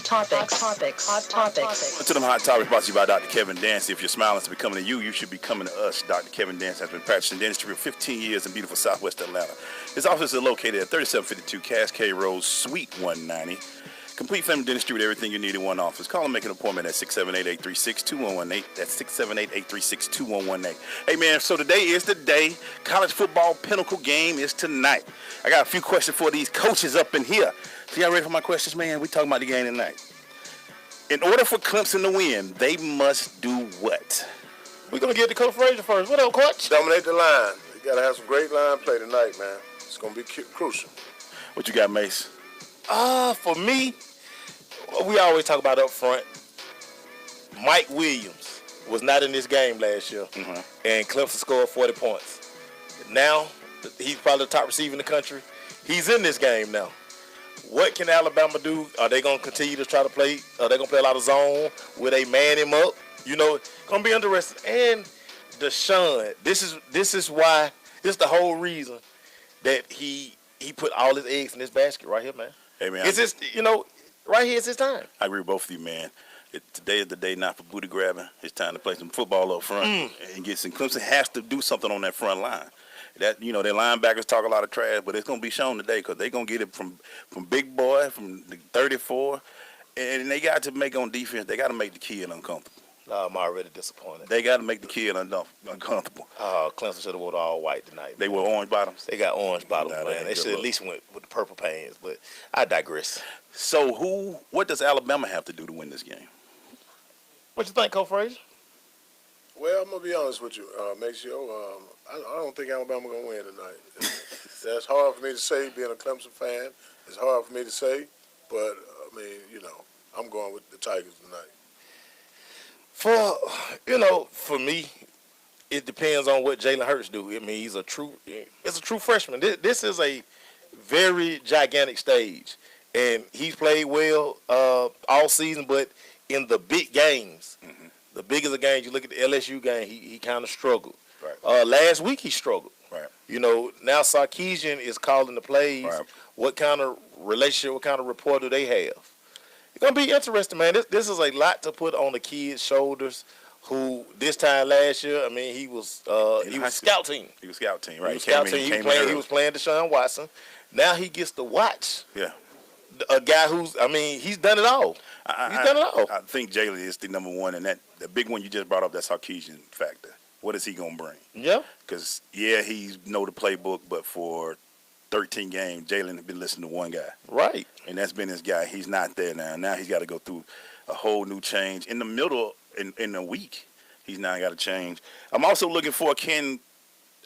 To them hot topics brought to you by Dr. Kevin Dancy. If you're smiling to becoming to you should be coming to us. Dr. Kevin Dancy has been practicing dentistry for 15 years in beautiful Southwest Atlanta. His office is located at 3752 Cascade Road, Suite 190. Complete family dentistry with everything you need in one office. Call and make an appointment at 678-836-2118. That's 678-836-2118. Hey, man, so today is the day. College football pinnacle game is tonight. I got a few questions for these coaches up in here. So y'all ready for my questions, man? We talking about the game tonight. In order for Clemson to win, they must do what? We're going to get to Coach Frazier first. What up, Coach? Dominate the line. You got to have some great line play tonight, man. It's going to be crucial. What you got, Mace? For me, we always talk about up front. Mike Williams was not in this game last year, and Clemson scored 40 points. Now, he's probably the top receiver in the country. He's in this game now. What can Alabama do? Are they going to continue to try to play? Are they going to play a lot of zone? Will they man him up? You know, it's going to be interesting. And Deshaun, this is the whole reason that he put all his eggs in this basket right here, man. Hey, man. It's just, right here is his time. I agree with both of you, man. Today is the day not for booty grabbing. It's time to play some football up front and get some. Clemson has to do something on that front line. That their linebackers talk a lot of trash, but it's gonna be shown today because they're gonna get it from big boy, from the 34, and they got to make on defense. They got to make the kid uncomfortable. I'm already disappointed. They got to make the kid uncomfortable. Clemson should have worn all white tonight. They wore orange bottoms. They got orange bottoms, man. They should at least went with the purple pants, but I digress. So what does Alabama have to do to win this game? What you think, Coach Frazier? Well, I'm going to be honest with you, Maceo. I don't think Alabama going to win tonight. That's hard for me to say, being a Clemson fan. It's hard for me to say, but, I'm going with the Tigers tonight. For me, it depends on what Jalen Hurts do. I mean, it's a true freshman. This is a very gigantic stage, and he's played well all season, but in the big games, the biggest of games, you look at the LSU game, he kind of struggled. Right. Last week he struggled. Right. Now Sarkisian is calling the plays. Right. What kind of relationship, what kind of rapport do they have? It's going to be interesting, man. This is a lot to put on the kid's shoulders who this time last year, he was scout team. He was scout team, right? He was scout team. He was playing Deshaun Watson. Now he gets to watch a guy who's, he's done it all. I think Jalen is the number one, and the big one you just brought up, that Sarkisian factor. What is he going to bring? Yeah. Because, he know the playbook, but for 13 games, Jalen has been listening to one guy. Right. And that's been his guy. He's not there now. Now he's got to go through a whole new change. In the middle, in a week, he's now got to change. I'm also looking for, can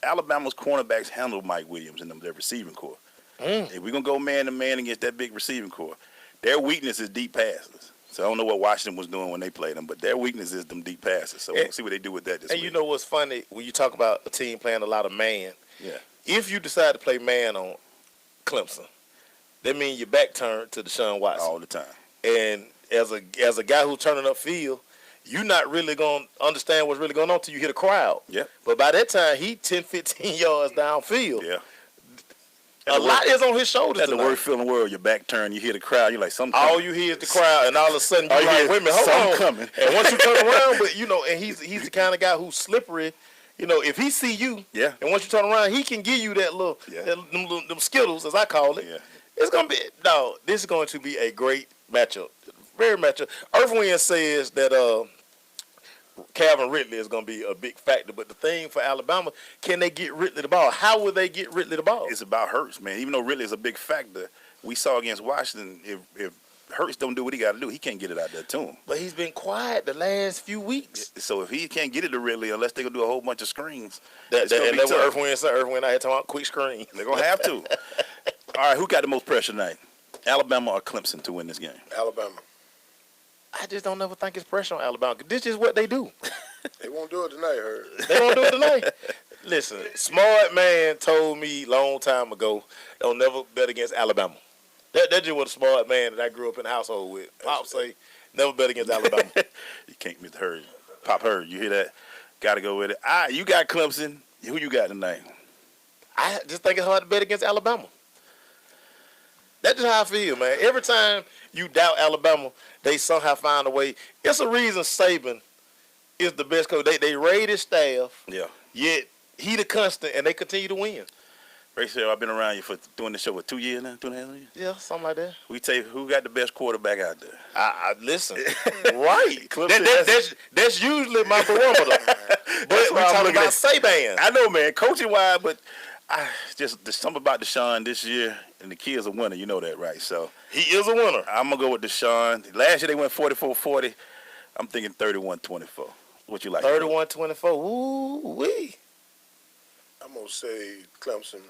Alabama's cornerbacks handle Mike Williams and their receiving core? If we're going to go man-to-man against that big receiving core, their weakness is deep passes. So I don't know what Washington was doing when they played them, but their weakness is them deep passes. So we'll see what they do with that this week. And you know what's funny? When you talk about a team playing a lot of man, if you decide to play man on Clemson, that means your back turned to Deshaun Watson. All the time. And as a guy who's turning up field, you're not really going to understand what's really going on until you hit a crowd. Yeah. But by that time, he 10, 15 yards downfield. Yeah. A lot is on his shoulders. That's the worst feeling in the world. Your back turn, you hear the crowd, you're like, something. All you hear is the crowd, and all of a sudden you're like, wait a minute, hold on. Coming. And once you turn around, but and he's the kind of guy who's slippery. If he see you, and once you turn around, he can give you that little, them Skittles, as I call it. Yeah. It's gonna be this is going to be a great matchup, very matchup. Irvin says that Calvin Ridley is going to be a big factor. But the thing for Alabama, can they get Ridley the ball? How will they get Ridley the ball? It's about Hurts, man. Even though Ridley is a big factor, we saw against Washington, if Hurts don't do what he got to do, he can't get it out there to him. But he's been quiet the last few weeks. So if he can't get it to Ridley, unless they're going to do a whole bunch of screens, that's what Irvin said. Irvin out here talking about quick screen. They're going to have to. All right, who got the most pressure tonight? Alabama or Clemson to win this game? Alabama. I just don't ever think it's pressure on Alabama. This is what they do. They won't do it tonight, Herb. They won't do it tonight. Listen, smart man told me long time ago, don't never bet against Alabama. That's just what a smart man that I grew up in the household with. Pop say, never bet against Alabama. You can't miss Hurd. Pop Hurd, you hear that? Got to go with it. You got Clemson. Who you got tonight? I just think it's hard to bet against Alabama. That's just how I feel, man. Every time you doubt Alabama, they somehow find a way. It's a reason Saban is the best coach. They raid his staff. Yeah. Yet he the constant, and they continue to win. Frazier, I've been around you for doing this show for 2 years now, 2.5 years. Yeah, something like that. We tell you who got the best quarterback out there. I listen. Right. Clemson, That's usually my barometer. But we talking about Saban. I know, man, coaching wise, but there's something about Deshaun this year, and the kid's a winner. You know that, right? So he is a winner. I'm gonna go with Deshaun. Last year they went 44-40. I'm thinking 31-24. What you like? 31-24. Ooh wee. I'm going to say Clemson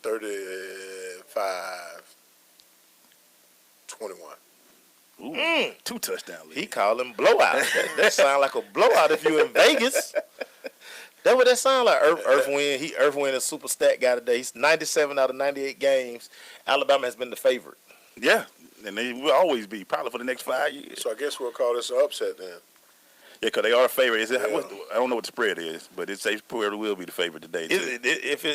35-21. Ooh, 2 touchdown lead. He calling blowout. That sound like a blowout if you in Vegas. That's what that sound like. Earth Wind is super stat guy today. He's 97 out of 98 games. Alabama has been the favorite. Yeah, and they will always be, probably for the next 5 years. So I guess we'll call this an upset then. Yeah, because they are a favorite. Yeah. I don't know what the spread is, but it says Puerto will be the favorite today, too. If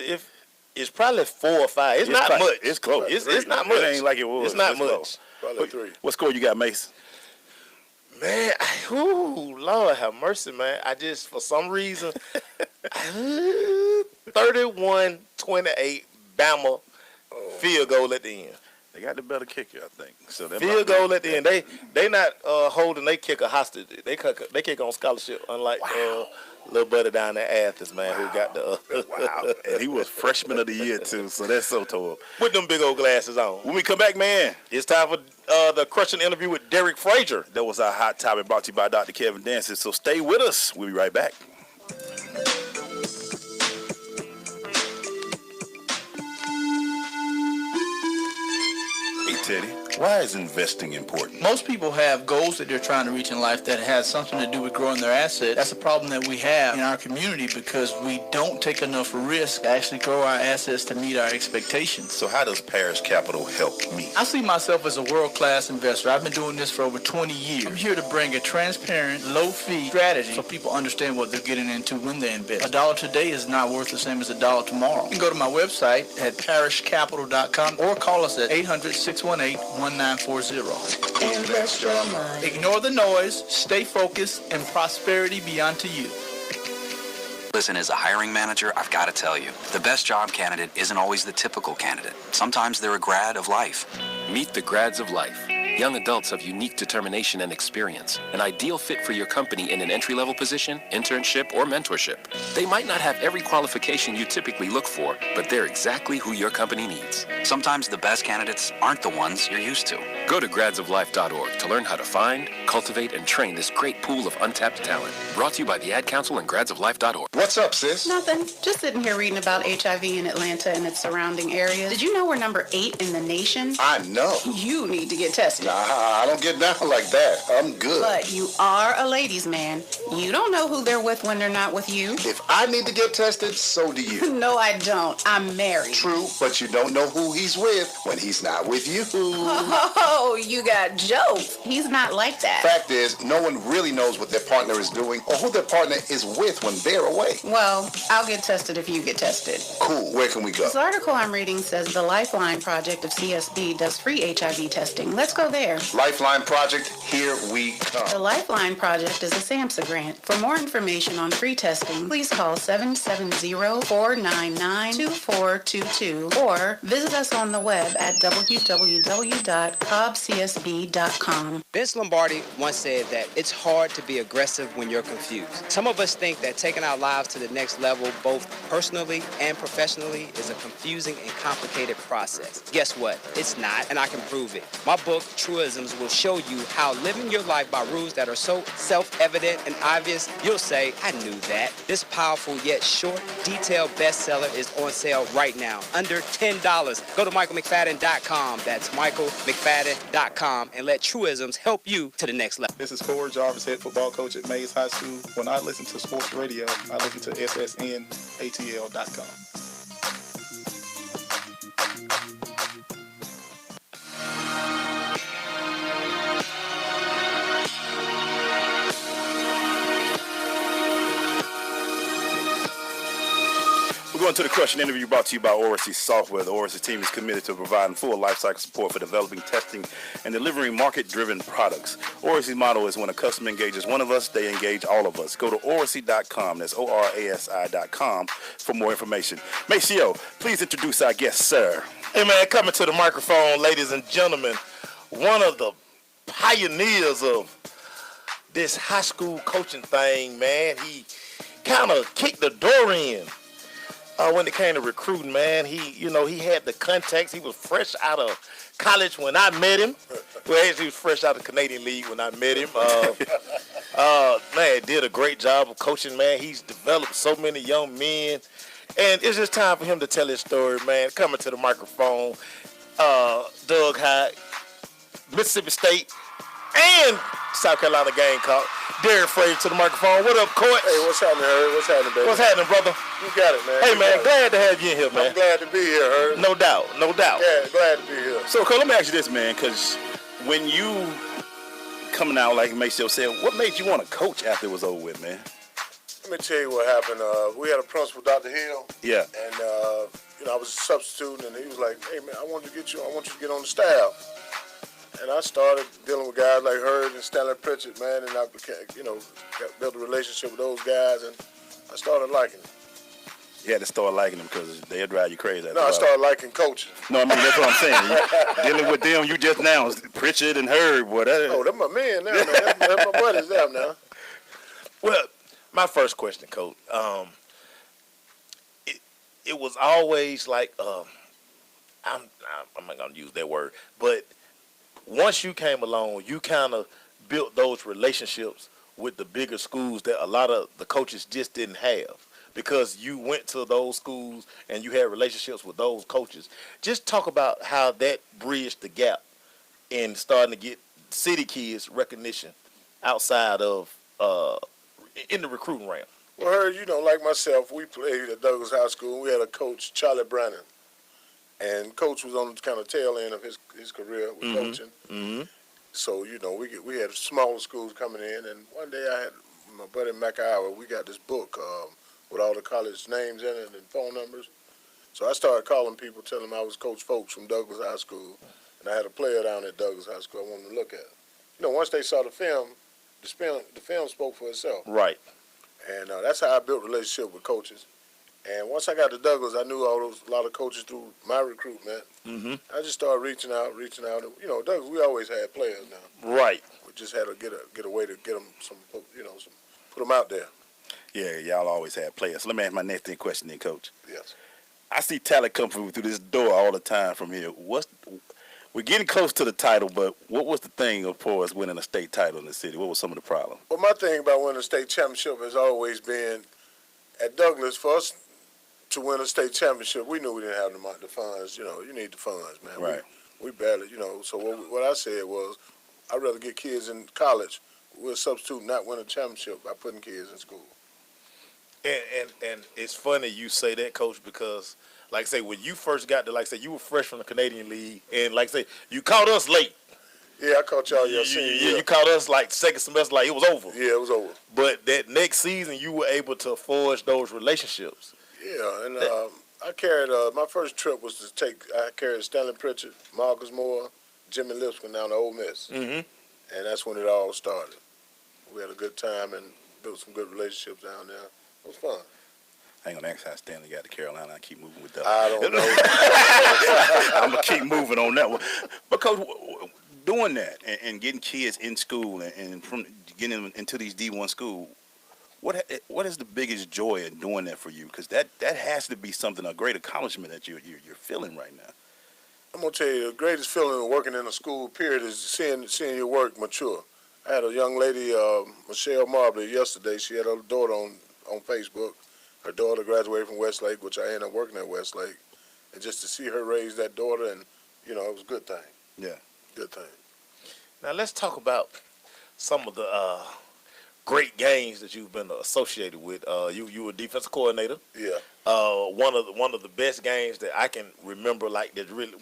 it's probably 4 or 5. It's not close. much. It's close. It's not much. It ain't like it was. It's not much. Close. Probably 3. What score you got, Mason? Man, Lord have mercy, man. I just, for some reason, 31-28 Bama field goal at the end. They got the better kicker, I think. So Field goal at the end. They not holding their kicker hostage. They kick on scholarship, unlike little buddy down there at Athens, man, who got the wow. And he was freshman of the year, too, so that's so tough. with them big old glasses on. When we come back, man, It's time for the crushing interview with Derrick Frazier. that was our hot topic brought to you by Dr. Kevin Dancy. So stay with us. We'll be right back. Hey, Teddy, why is investing important? Most people have goals that they're trying to reach in life that has something to do with growing their assets. That's a problem that we have in our community because we don't take enough risk to actually grow our assets to meet our expectations. So how does Parish Capital help me? I see myself as a world-class investor. I've been doing this for over 20 years. I'm here to bring a transparent, low-fee strategy so people understand what they're getting into when they invest. $1 today is not worth the same as $1 tomorrow. You can go to my website at parishcapital.com or call us at 800-618-1940. Invest your money. Ignore the noise, stay focused, and prosperity be unto you. Listen, as a hiring manager, I've got to tell you, the best job candidate isn't always the typical candidate. Sometimes they're a grad of life. Meet the grads of life. Young adults of unique determination and experience, an ideal fit for your company in an entry-level position, internship, or mentorship. They might not have every qualification you typically look for, but they're exactly who your company needs. Sometimes the best candidates aren't the ones you're used to. Go to gradsoflife.org to learn how to find, cultivate, and train this great pool of untapped talent. Brought to you by the Ad Council and gradsoflife.org. What's up, sis? Nothing. Just sitting here reading about HIV in Atlanta and its surrounding areas. Did you know we're number 8 in the nation? I know. You need to get tested. Nah, I don't get down like that. I'm good. But you are a ladies' man. You don't know who they're with when they're not with you. If I need to get tested, so do you. No, I don't. I'm married. True, but you don't know who he's with when he's not with you. Oh, you got jokes. He's not like that. Fact is, no one really knows what their partner is doing or who their partner is with when they're away. Well, I'll get tested if you get tested. Cool. Where can we go? This article I'm reading says the Lifeline Project of CSB does free HIV testing. Let's go there. Lifeline Project, here we The come. Lifeline Project is a SAMHSA grant. For more information on free testing, please call 770-499-2422 or visit us on the web at www.cobbcsb.com. Vince Lombardi once said that it's hard to be aggressive when you're confused. Some of us think that taking our lives to the next level, both personally and professionally, is a confusing and complicated process. Guess what? It's not, and I can prove it. My book, Truisms, will show you how living your life by rules that are so self-evident and obvious, you'll say, I knew that. This powerful yet short, detailed bestseller is on sale right now, under $10. Go to michaelmcfadden.com. That's michaelmcfadden.com, and let Truisms help you to the next level. This is Corey Jarvis, head football coach at Mays High School. When I listen to sports radio, I listen to ssnatl.com. We're going to the question interview brought to you by Oracy Software. The Oracy team is committed to providing full lifecycle support for developing, testing, and delivering market-driven products. Oracy's motto is when a customer engages one of us, they engage all of us. Go to Oracy.com, that's ORASI.com, for more information. Maceo, please introduce our guest, sir. Hey, man, coming to the microphone, ladies and gentlemen, one of the pioneers of this high school coaching thing, man. He kind of kicked the door in when it came to recruiting, man. He had the contacts. He was fresh out of college when I met him. Well, actually, he was fresh out of the Canadian League when I met him. Man, did a great job of coaching, man. He's developed so many young men. And it's just time for him to tell his story, man. Coming to the microphone, Doug High, Mississippi State, and South Carolina Gamecock. Derrick Frazier to the microphone. What up, Coach? Hey, what's happening, Herb? What's happening, baby? What's happening, brother? You got it, man. Hey, man, glad to have you in here, man. I'm glad to be here, Herb. No doubt, no doubt. Yeah, glad to be here. So, Cole, let me ask you this, man, because when you coming out, like Maceo said, what made you want to coach after it was over with, man? Let me tell you what happened. We had a principal, Dr. Hill. Yeah. And, I was a substitute, and he was like, hey, man, I want you to get on the staff. And I started dealing with guys like Herb and Stanley Pritchett, man, and I became, built a relationship with those guys, and I started liking them. You had to start liking them because they'll drive you crazy. No, I started liking coaching. No, I mean, that's what I'm saying. Dealing with them, you just now, Pritchett and Herb, boy. Oh, they're my men now, man. That's my buddies there now. Well, my first question, Coach, it was always like, I'm not going to use that word, but once you came along, you kind of built those relationships with the bigger schools that a lot of the coaches just didn't have because you went to those schools and you had relationships with those coaches. Just talk about how that bridged the gap in starting to get city kids recognition outside of in the recruiting realm. Well, Herb, like myself, we played at Douglas High School. We had a coach, Charlie Brannon. And Coach was on the kind of tail end of his career with coaching. Mm-hmm. So, we had smaller schools coming in. And one day I had my buddy McIver, we got this book with all the college names in it and phone numbers. So I started calling people, telling them I was Coach Folks from Douglas High School. And I had a player down at Douglas High School I wanted to look at. Once they saw the film spoke for itself. Right. And that's how I built a relationship with coaches. And once I got to Douglas, I knew a lot of coaches through my recruitment. Mm-hmm. I just started reaching out. And, Douglas, we always had players now. Right. We just had to get a way to get them put them out there. Yeah, y'all always had players. So let me ask my next question then, Coach. Yes. I see talent come through this door all the time from here. We're getting close to the title, but what was the thing of far as winning a state title in the city? What was some of the problems? Well, my thing about winning a state championship has always been, at Douglas, for us to win a state championship, we knew we didn't have the funds. You need the funds, man. Right. We barely, So what I said was, I'd rather get kids in college. We'll substitute not win a championship by putting kids in school. And it's funny you say that, Coach, because, like I say, when you first got there, you were fresh from the Canadian League, and you caught us late. Yeah, I caught y'all your senior year. You caught us second semester, it was over. Yeah, it was over. But that next season, you were able to forge those relationships. Yeah, and I carried, my first trip was I carried Stanley Pritchett, Marcus Moore, Jimmy Lipscomb down to Ole Miss. Mm-hmm. And that's when it all started. We had a good time and built some good relationships down there. It was fun. I ain't going to ask how Stanley got to Carolina. I keep moving with that. I don't know. I'm going to keep moving on that one. But, Coach, doing that and getting kids in school and from getting them into these D1 schools, what is the biggest joy in doing that for you? Because that has to be a great accomplishment that you're feeling right now. I'm going to tell you, the greatest feeling of working in a school, period, is seeing your work mature. I had a young lady, Michelle Marbley, yesterday. She had her daughter on Facebook. Her daughter graduated from Westlake, which I ended up working at Westlake. And just to see her raise that daughter, and, it was a good thing. Yeah. Good thing. Now, let's talk about some of the great games that you've been associated with. You were a defensive coordinator. Yeah. One of the best games that I can remember, that really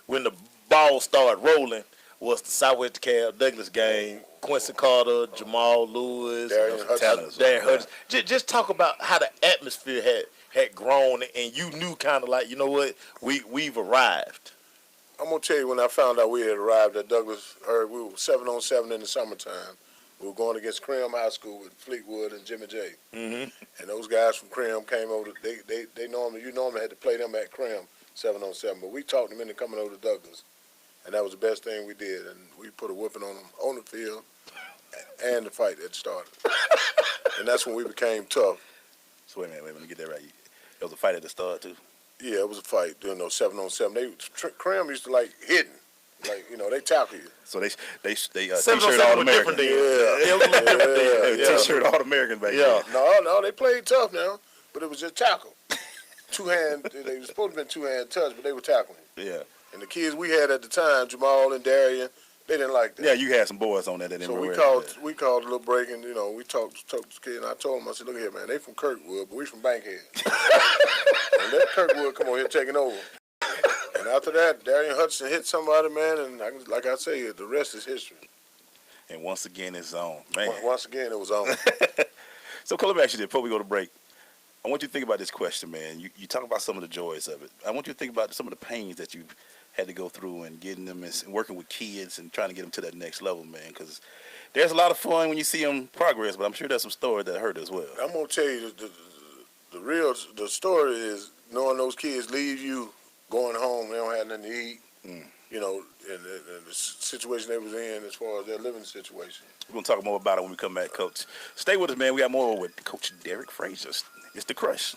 when the ball started rolling, was the Southwest DeKalb Douglas game. Quincy Carter, Jamal Lewis, Darren Hutchins. Darren Hutchins. Just talk about how the atmosphere had grown and you knew kind of like, you know what, we've arrived? I'm gonna tell you, when I found out we had arrived at Douglas, we were 7-on-7 in the summertime. We were going against Crim High School with Fleetwood and Jimmy J. Mm-hmm. And those guys from Crim came over. They normally had to play them at Crim 7-on-7, but we talked them into coming over to Douglas, and that was the best thing we did. And we put a whooping on them on the field and the fight that started. And that's when we became tough. So wait a minute, let me get that right. It was a fight at the start too. Yeah, it was a fight during those 7-on-7. Crim used to like hitting, like they tackle you. So they T-shirt All American. Yeah. T-shirt All American back Yeah. then. No, they played tough now, but it was just tackle. Two-hand. They were supposed to be two-hand touch, but they were tackling. Yeah. And the kids we had at the time, Jamal and Darian, they didn't like that. Yeah, you had some boys on that. So we called a little break, and we talked to the kid, and I told him, I said, look here, man, they from Kirkwood, but we from Bankhead. And let Kirkwood come on here taking over. And after that, Darian Hudson hit somebody, man, and like I say, the rest is history. And once again, it's on, man. Once again, it was on. So, let me ask you this before we go to break. I want you to think about this question, man. You talk about some of the joys of it. I want you to think about some of the pains that you've had to go through and getting them and working with kids and trying to get them to that next level, man, because there's a lot of fun when you see them progress, but I'm sure there's some stories that hurt as well. I'm going to tell you the story is knowing those kids leave you, going home, they don't have nothing to eat, and the situation they was in as far as their living situation. We're going to talk more about it when we come back, Coach. Stay with us, man. We got more with Coach Derrick Frazier. It's The Crush.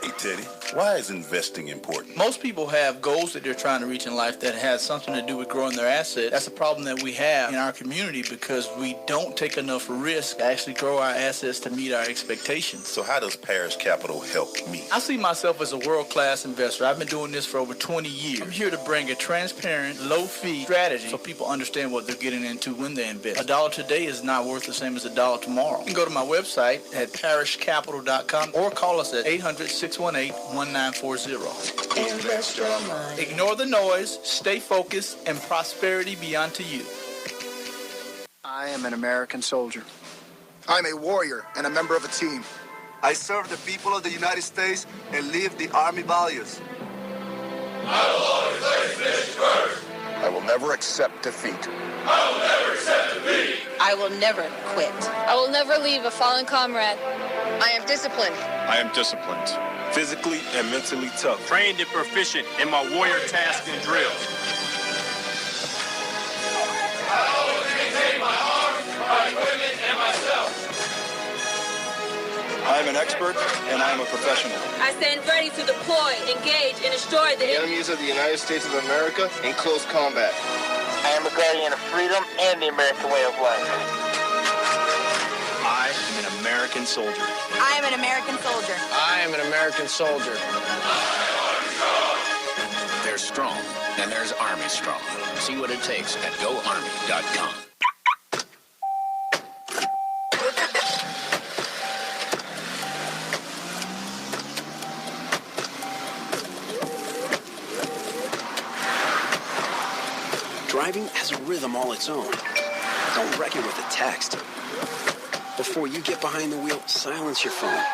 Hey, Teddy, why is investing important? Most people have goals that they're trying to reach in life that has something to do with growing their assets. That's a problem that we have in our community because we don't take enough risk to actually grow our assets to meet our expectations. So how does Parish Capital help me? I see myself as a world-class investor. I've been doing this for over 20 years. I'm here to bring a transparent, low-fee strategy so people understand what they're getting into when they invest. $1 today is not worth the same as $1 tomorrow. You can go to my website at parishcapital.com or call us at 800-618-1940. Invest your money. Ignore the noise, stay focused, and prosperity be unto you. I am an American soldier. I'm a warrior and a member of a team. I serve the people of the United States and live the Army values. I will always place this first. I will never accept defeat. I will never accept defeat. I will never quit. I will never leave a fallen comrade. I am disciplined. I am disciplined. Physically and mentally tough. Trained and proficient in my warrior tasks and drills. I always maintain my arms, my equipment, and myself. I am an expert and I am a professional. I stand ready to deploy, engage, and destroy the enemies of the United States of America in close combat. I am a guardian of freedom and the American way of life. I am an American soldier. I am an American soldier. I am an American soldier. There's strong, and there's Army strong. See what it takes at GoArmy.com. Driving has a rhythm all its own. Don't wreck it with a text. Before you get behind the wheel, silence your phone.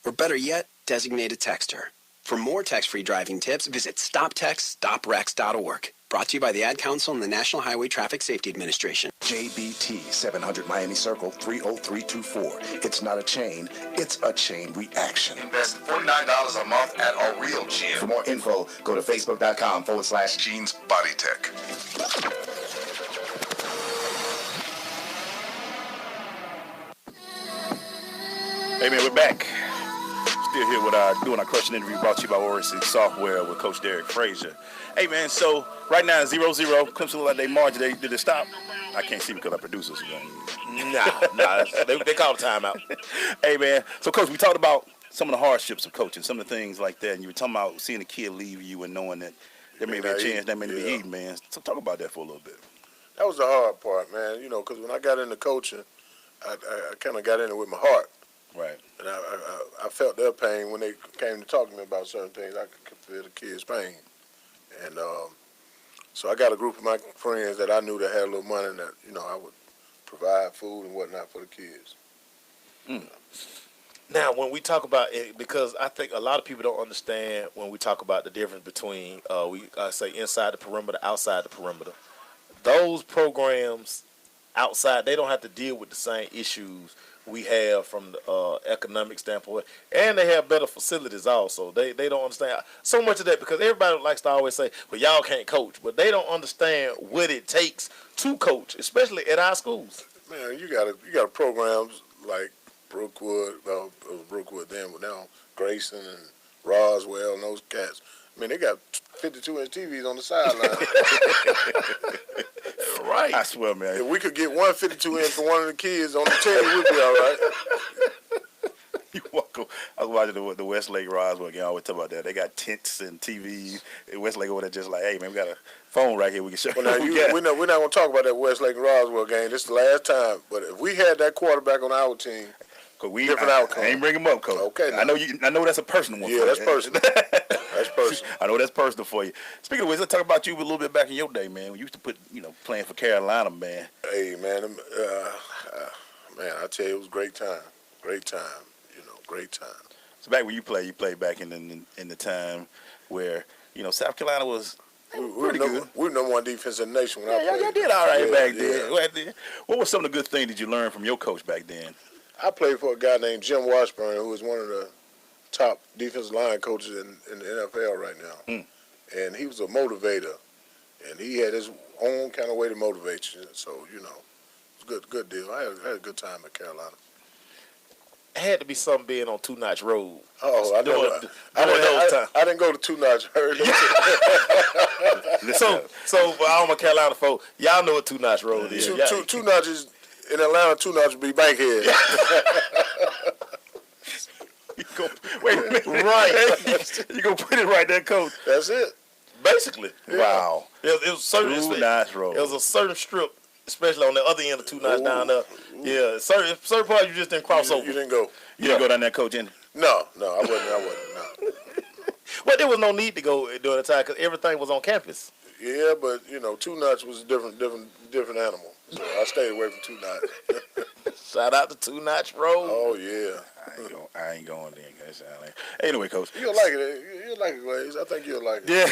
Or better yet, designate a texter. For more text-free driving tips, visit stoptextstoprex.org. Brought to you by the Ad Council and the National Highway Traffic Safety Administration. JBT 700 Miami Circle 30324. It's not a chain, it's a chain reaction. Invest $49 a month at a real gym. For more info, go to facebook.com/Jeans Body Tech. Hey man, we're back. Still here with doing our question interview brought to you by Orison Software with Coach Derrick Frazier. Hey man, so right now it's 0-0. Clemson look like they margin. Did it stop? I can't see because our producers. Nah. They call a timeout. Hey man, so Coach, we talked about some of the hardships of coaching, some of the things like that, and you were talking about seeing a kid leave you and knowing that there may be a chance that may be eating, man. So talk about that for a little bit. That was the hard part, man. Because when I got into coaching, I kind of got in it with my heart. Right. And I felt their pain when they came to talk to me about certain things. I could feel the kids' pain. And so I got a group of my friends that I knew that had a little money that, I would provide food and whatnot for the kids. Now, when we talk about it, because I think a lot of people don't understand when we talk about the difference between, I say inside the perimeter, outside the perimeter. Those programs outside, they don't have to deal with the same issues we have from the economic standpoint, and they have better facilities also. They don't understand so much of that because everybody likes to always say, well, y'all can't coach, but they don't understand what it takes to coach, especially at our schools. Man, you got programs like Brookwood, well, it was Brookwood then, but now Grayson and Roswell and those cats. I mean, they got 52-inch TVs on the sideline. Right. I swear, man. If we could get one 52-inch for one of the kids on the team, we'd be all right. I was watching the Westlake Roswell game. I always talk about that. They got tents and TVs. Westlake over there just like, hey, man, we got a phone right here. We can show Well, now, we're not going to talk about that Westlake and Roswell game. This is the last time. But if we had that quarterback on our team, different outcome. I ain't bring him up, Coach. Okay. I know that's a personal one. Yeah, that's personal. That's personal. I know that's personal for you. Speaking of which, let's talk about you a little bit back in your day, man. We used to put, playing for Carolina, man. Hey, man, man, I tell you, it was a great time. Great time. Great time. So back when you played back in the time where South Carolina was pretty good. We were number one defense in the nation when I played. Y'all did all right back then. What was some of the good things that you learned from your coach back then? I played for a guy named Jim Washburn, who is one of the top defensive line coaches in the NFL right now. And he was a motivator, and he had his own kind of way to motivate you. So it was a good deal. I had a good time at Carolina. It had to be something being on Two Notch Road. Oh, I didn't go to Two Notch. So for all my Carolina folk, y'all know what Two Notch Road is. Two Notches in Atlanta. Two Notches be Bankhead. Wait a minute. Right. You gonna put it right there, Coach? That's it. Basically. Yeah. Wow. It was certain. Two Notch Road. It was a certain strip, especially on the other end of Two Notch down there. Yeah, certain parts you just didn't cross over. You didn't go. You didn't go down there, Coach, in? No, I wasn't. No. Well, there was no need to go during the time because everything was on campus. Yeah, but Two Notch was a different animal. So I stayed away from Two Notch. Shout out to Two Notch Road. Oh yeah. I ain't going there. Anyway, Coach. You'll like it. You'll like it, Glaze. I think you'll like it. Yeah.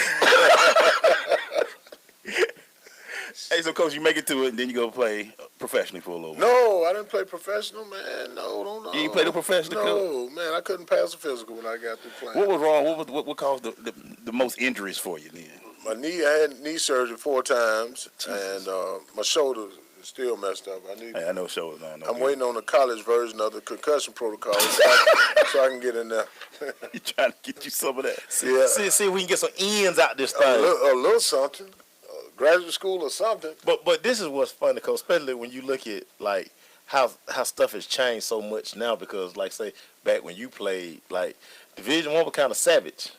Hey, so Coach, you make it to it, and then you go play professionally for a little while. No, I didn't play professional, man. No. You didn't play the professional? No, man. I couldn't pass the physical when I got through playing. What was wrong? What caused the most injuries for you then? My knee. I had knee surgery 4 times, and my shoulder is still messed up. I know shoulders. I'm waiting on the college version of the concussion protocol so I can get in there. You trying to get you some of that? Yeah. See if we can get some ends out this thing. A little something. Graduate school or something. But this is what's funny, Coach, especially when you look at like how stuff has changed so much now. Because like say back when you played, like Division I was kind of savage.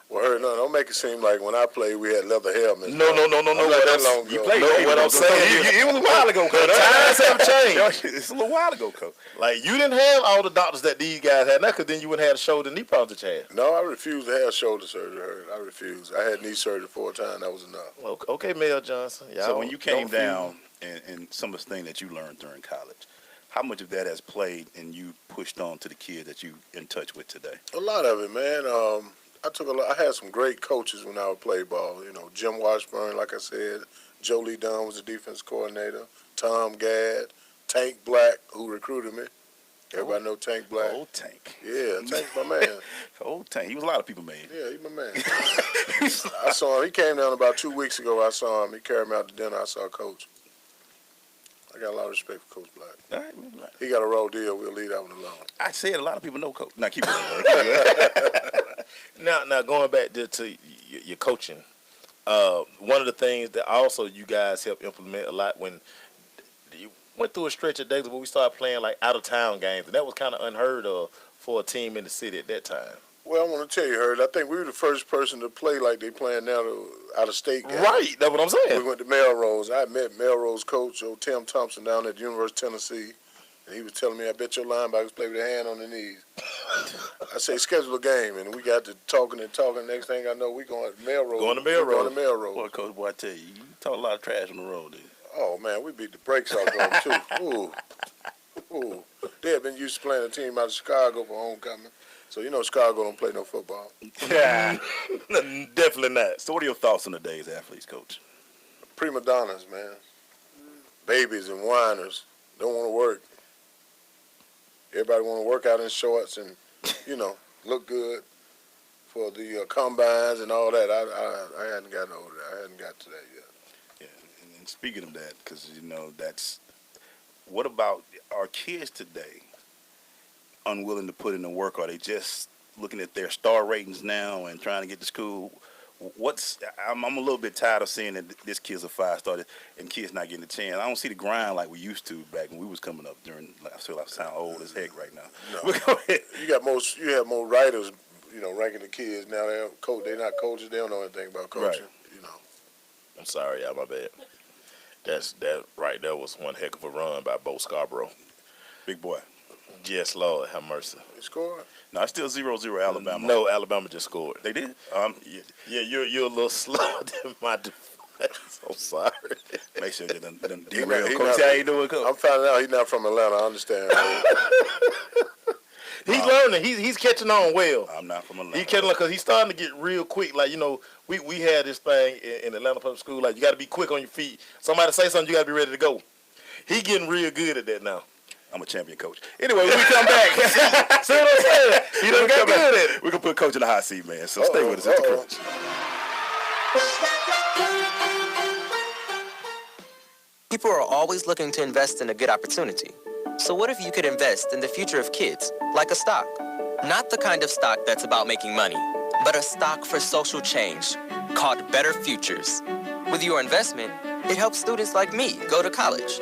Well, don't make it seem like when I played we had leather helmets. No. That long ago. You played. What I'm saying is, it was a while ago, Coach. Times have changed. It's a little while ago, Coach. Like you didn't have all the doctors that these guys had now, because then you wouldn't have the shoulder and knee problems that you had. No, I refused to have shoulder surgery. I refused. I had knee surgery 4 times. That was enough. Okay, Mel Johnson. So when you came down and some of the things that you learned during college, how much of that has played and you pushed on to the kids that you in touch with today? A lot of it, man. I had some great coaches when I would play ball. Jim Washburn, like I said. Joe Lee Dunn was the defense coordinator. Tom Gadd, Tank Black, who recruited me. Everybody know Tank Black. Old Tank. Yeah, Tank's my man. Old Tank. He was a lot of people, man. Yeah, he's my man. I saw him. He came down about 2 weeks ago. I saw him. He carried me out to dinner. I saw Coach. I got a lot of respect for Coach Black. All right, man. He got a raw deal. We'll leave that one alone. I said a lot of people know Coach. Now keep it. Now going back to your coaching, one of the things that also you guys helped implement a lot when you went through a stretch of days where we started playing like out of town games, and that was kind of unheard of for a team in the city at that time. Well, I want to tell you, Herd, I think we were the first person to play like they playing now out of state games. Right, that's what I'm saying. We went to Melrose. I met Melrose coach, old Tim Thompson, down at the University of Tennessee. And he was telling me, I bet your linebackers play with their hand on their knees. I say, schedule a game. And we got to talking. Next thing I know, we going to Melrose. Going to Melrose. Going to Melrose. Boy, Coach, I tell you, you talk a lot of trash on the road, dude. Oh, man, we beat the brakes off them, too. Ooh. They had been used to playing a team out of Chicago for homecoming. So, Chicago don't play no football. Yeah, definitely not. So what are your thoughts on today's athletes, Coach? Prima donnas, man. Babies and whiners. Don't want to work. Everybody want to work out in shorts and, look good for the combines and all that. I hadn't gotten over that. I hadn't got to that yet. Yeah, and speaking of that, because, that's – what about our kids today unwilling to put in the work? Are they just looking at their star ratings now and trying to get to school? I'm a little bit tired of seeing that this kid's a 5-star and kids not getting a chance. I don't see the grind like we used to back when we was coming up during. I feel I sound old as heck right now. No. You have more writers, ranking the kids now. They're not coaches. They don't know anything about coaching. Right. I'm sorry, my bad. That right there was one heck of a run by Bo Scarborough. Big boy. Yes, Lord, have mercy. They scored? No, it's still 0-0 Alabama. No, Alabama just scored. They did? Yeah, you're a little slower than my defense. I'm sorry. Make sure you done derail. Coach, how you doing, Coach? I'm finding out he's not from Atlanta. I understand. He's learning. He's catching on well. I'm not from Atlanta. He's catching on because he's starting to get real quick. Like, we had this thing in Atlanta Public School. Like, you got to be quick on your feet. Somebody say something, you got to be ready to go. He getting real good at that now. I'm a champion coach. Anyway, when we come back. See what I'm saying? He done got good at it. We're going to put Coach in the hot seat, man. So stay with us at the Crunch. People are always looking to invest in a good opportunity. So what if you could invest in the future of kids, like a stock? Not the kind of stock that's about making money, but a stock for social change called Better Futures. With your investment, it helps students like me go to college.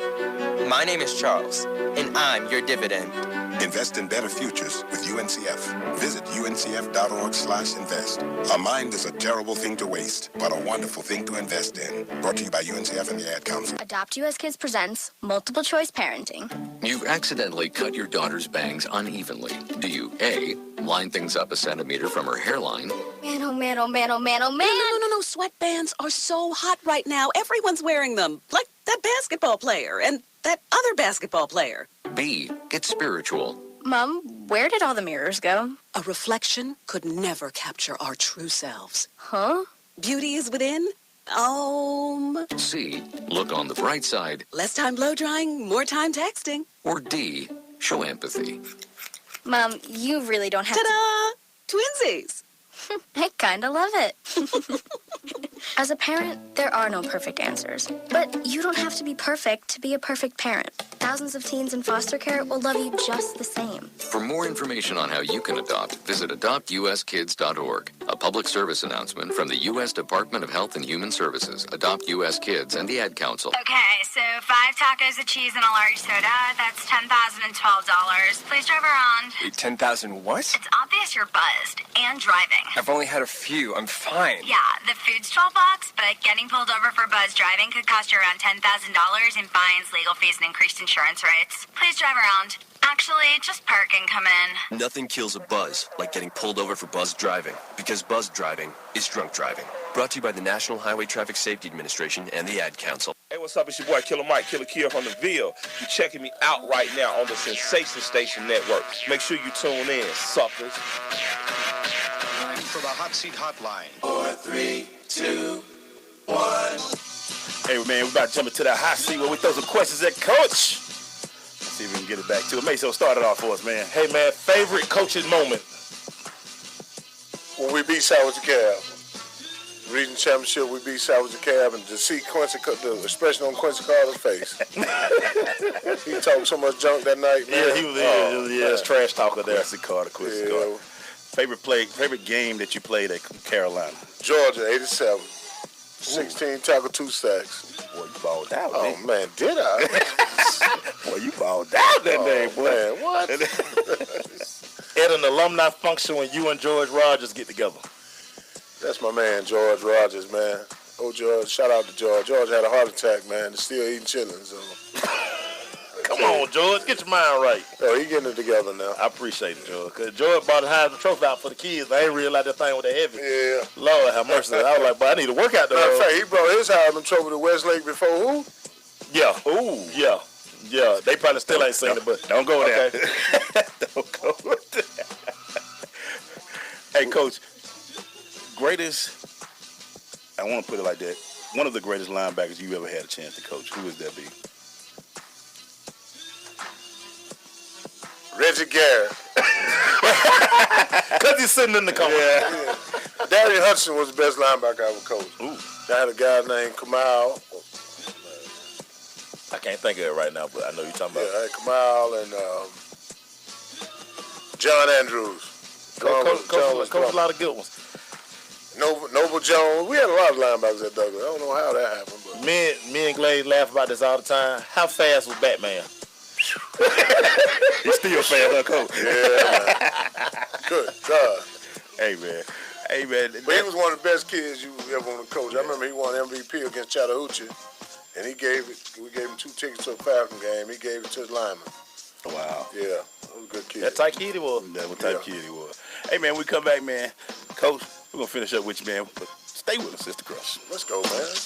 My name is Charles, and I'm your dividend. Invest in better futures with UNCF. Visit uncf.org/invest. A mind is a terrible thing to waste, but a wonderful thing to invest in. Brought to you by UNCF and the Ad Council. Adopt US Kids presents Multiple Choice Parenting. You've accidentally cut your daughter's bangs unevenly. Do you A, line things up a centimeter from her hairline? Man, oh man, oh man, oh man, oh man. No. Sweatbands are so hot right now. Everyone's wearing them. Like that basketball player and that other basketball player. B, get spiritual. Mom, where did all the mirrors go? A reflection could never capture our true selves. Huh? Beauty is within. C, look on the bright side. Less time blow drying, more time texting. Or D, show empathy. Mom, you really don't have Ta-da! Twinsies! I kind of love it. As a parent, there are no perfect answers. But you don't have to be perfect to be a perfect parent. Thousands of teens in foster care will love you just the same. For more information on how you can adopt, visit adoptuskids.org. A public service announcement from the U.S. Department of Health and Human Services, Adopt U.S. Kids, and the Ad Council. Okay, so 5 tacos of cheese and a large soda. That's $10,012. Please drive around. Wait, 10,000 what? It's obvious you're buzzed and driving. I've only had a few. I'm fine. Yeah, the food's $12, but getting pulled over for buzz driving could cost you around $10,000 in fines, legal fees, and increased insurance rates. Please drive around. Actually, just park and come in. Nothing kills a buzz like getting pulled over for buzz driving, because buzz driving is drunk driving. Brought to you by the National Highway Traffic Safety Administration and the Ad Council. Hey, what's up? It's your boy Killer Mike, Killer Kill from the Ville. You're checking me out right now on the Sensation Station Network. Make sure you tune in, suckers. For the Hot Seat Hotline. 4, 3, 2, 1. Hey, man, we're about to jump into that hot seat where we throw some questions at Coach. Let's see if we can get it back to it. Mason, start it off for us, man. Hey, man, favorite coaching moment? When we beat South DeKalb. Region Championship, we beat South DeKalb, and to see the expression on Quincy Carter's face. He talked so much junk that night, man. Yeah, he was trash talker there. Quincy Carter. Favorite game that you played at Carolina? Georgia, 87. 16 tackle, 2 sacks. Boy, you balled out, man. Oh, man, did I? Boy, you balled out that day, boy. Man, what? At an alumni function when you and George Rogers get together. That's my man, George Rogers, man. Oh, George, shout out to George. George had a heart attack, man. He's still eating chillin', so. Come on, George, get your mind right. Oh, he getting it together now. I appreciate it, George. Because George bought the Heisman Trophy out for the kids. I ain't realized that thing was that heavy. Yeah. Lord have mercy. I was like, but I need to work out there. Matter of fact, he brought his Heisman Trophy to Westlake before who? Yeah. Ooh. Yeah. Yeah. They probably still ain't seen it, but don't go there. Okay. Don't go there. Hey, Coach, greatest, I want to put it like that, one of the greatest linebackers you ever had a chance to coach. Who would that be? Reggie Garrett. Because he's sitting in the corner. Yeah. Darren Hudson was the best linebacker I ever coached. Ooh. I had a guy named Kamal. I can't think of it right now, but I know you're talking about. Yeah, I had Kamal and John Andrews. Coach a lot of good ones. Noble Jones. We had a lot of linebackers at Douglas. I don't know how that happened, but Me and Glaze laugh about this all the time. How fast was Batman? He's still fast, huh, Coach? Yeah, man. Good God. Hey, man. Hey, man. But he was one of the best kids you ever want to coach. I remember he won MVP against Chattahoochee, and we gave him 2 tickets to a Falcon game. He gave it to his lineman. Wow. Yeah, that was a good kid. That type kid he was. That's what type of kid he was. Hey, man, we come back, man. Coach, we're going to finish up with you, man. But stay with us, Sister Crush. Let's go, man.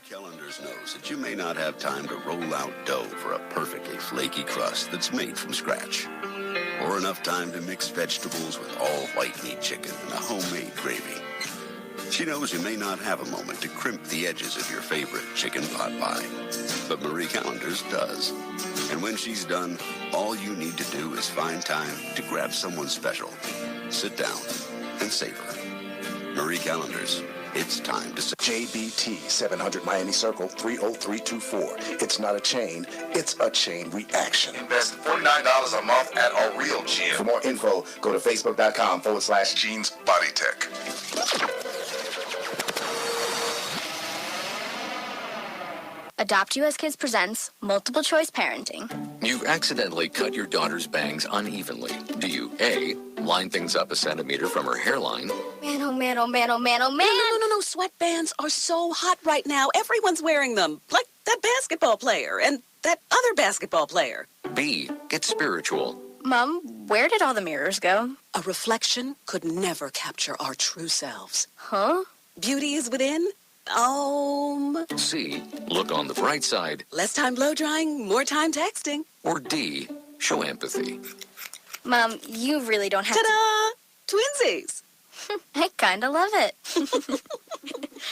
Calendars knows that you may not have time to roll out dough for a perfectly flaky crust that's made from scratch, or enough time to mix vegetables with all white meat chicken and a homemade gravy. She knows you may not have a moment to crimp the edges of your favorite chicken pot pie, but Marie Callender's does. And when she's done, all you need to do is find time to grab someone special, sit down, and savor. Marie Callender's. It's time to... JBT, 700 Miami Circle, 30324. It's not a chain, it's a chain reaction. Invest $49 a month at a real gym. For more info, go to facebook.com/Jeans Body Tech. Adopt US Kids presents Multiple Choice Parenting. You've accidentally cut your daughter's bangs unevenly. Do you A, line things up a centimeter from her hairline? Man, oh man, oh man, oh man, oh man. No. Sweatbands are so hot right now. Everyone's wearing them. Like that basketball player and that other basketball player. B, get spiritual. Mom, where did all the mirrors go? A reflection could never capture our true selves. Huh? Beauty is within. C, look on the bright side. Less time blow drying, more time texting. Or D, show empathy. Mom, you really don't have Ta-da! Twinsies! I kinda love it.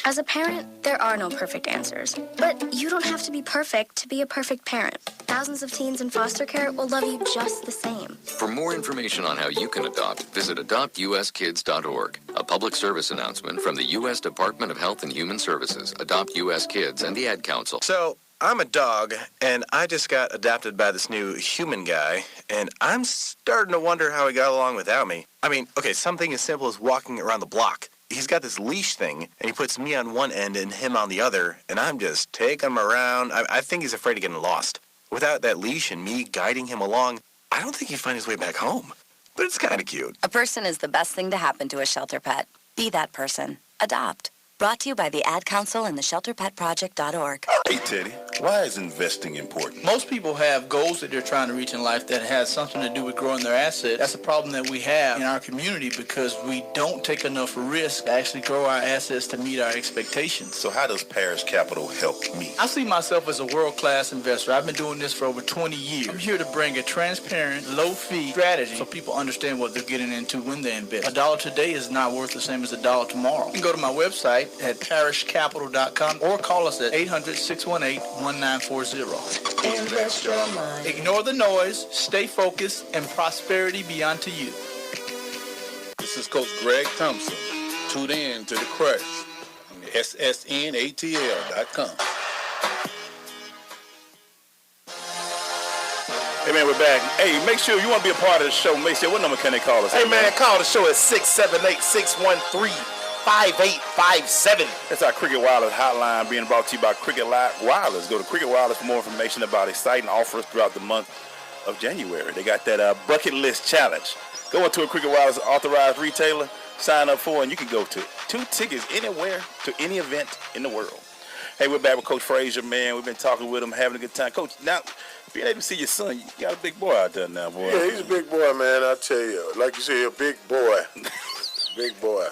As a parent, there are no perfect answers. But you don't have to be perfect to be a perfect parent. Thousands of teens in foster care will love you just the same. For more information on how you can adopt, visit adoptuskids.org. A public service announcement from the U.S. Department of Health and Human Services, Adopt U.S. Kids, and the Ad Council. So, I'm a dog, and I just got adopted by this new human guy, and I'm starting to wonder how he got along without me. I mean, okay, something as simple as walking around the block. He's got this leash thing, and he puts me on one end and him on the other, and I'm just taking him around. I think he's afraid of getting lost. Without that leash and me guiding him along, I don't think he'd find his way back home. But it's kind of cute. A person is the best thing to happen to a shelter pet. Be that person. Adopt. Brought to you by the Ad Council and the ShelterPetProject.org. Hey, Teddy, why is investing important? Most people have goals that they're trying to reach in life that has something to do with growing their assets. That's a problem that we have in our community because we don't take enough risk to actually grow our assets to meet our expectations. So how does Parish Capital help me? I see myself as a world-class investor. I've been doing this for over 20 years. I'm here to bring a transparent, low-fee strategy so people understand what they're getting into when they invest. $1 today is not worth the same as $1 tomorrow. You can go to my website at parishcapital.com or call us at 800-618-1940. Invest your money. Ignore the noise, stay focused, and prosperity be unto you. This is Coach Greg Thompson. Tune in to The Crush on the SSNATL.com. Hey, man, we're back. Hey, make sure you want to be a part of the show. Make sure, what number can they call us? Hey, man, call the show at 678-613-5857. That's our Cricket Wireless hotline being brought to you by Cricket Wireless. Go to Cricket Wireless for more information about exciting offers throughout the month of January. They got that bucket list challenge. Go into a Cricket Wireless authorized retailer, sign up for, and you can go to 2 tickets anywhere to any event in the world. Hey, we're back with Coach Frazier, man. We've been talking with him, having a good time. Coach, now, being able to see your son, you got a big boy out there now, boy. Yeah, he's a big boy, man, I tell you. Like you say, a big boy. Big boy.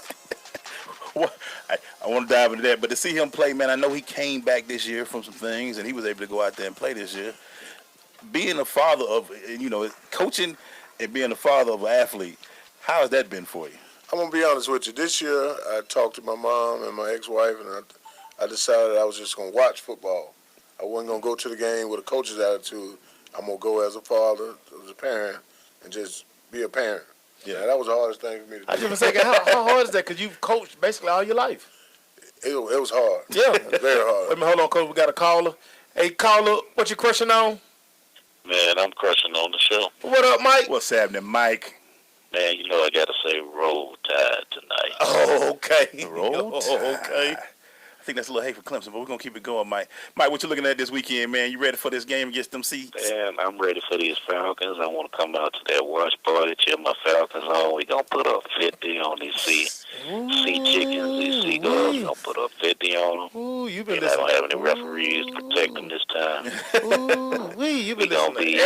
Well, I want to dive into that, but to see him play, man, I know he came back this year from some things, and he was able to go out there and play this year. Being a father of, coaching and being a father of an athlete, how has that been for you? I'm going to be honest with you. This year, I talked to my mom and my ex-wife, and I decided I was just going to watch football. I wasn't going to go to the game with a coach's attitude. I'm going to go as a father, as a parent, and just be a parent. Yeah, that was the hardest thing for me to do. I just was thinking, how hard is that? Because you've coached basically all your life. It was hard. Yeah. It was very hard. Wait a minute, hold on, Coach. We got a caller. Hey, caller, what you crushing on? Man, I'm crushing on the show. What up, Mike? What's happening, Mike? Man, you know I got to say Roll Tide tonight. Oh, okay. Roll Tide. Okay. I think that's a little hate for Clemson, but we're going to keep it going, Mike. Mike, what you looking at this weekend, man? You ready for this game against them Seats? Man, I'm ready for these Falcons. I want to come out to that watch party, cheer my Falcons on. We're going to put up 50 on these sea chickens, these seagulls. We're going to put up 50 on them. Ooh, you've been I don't have any referees to protect them this time. Ooh, you've been We're going to be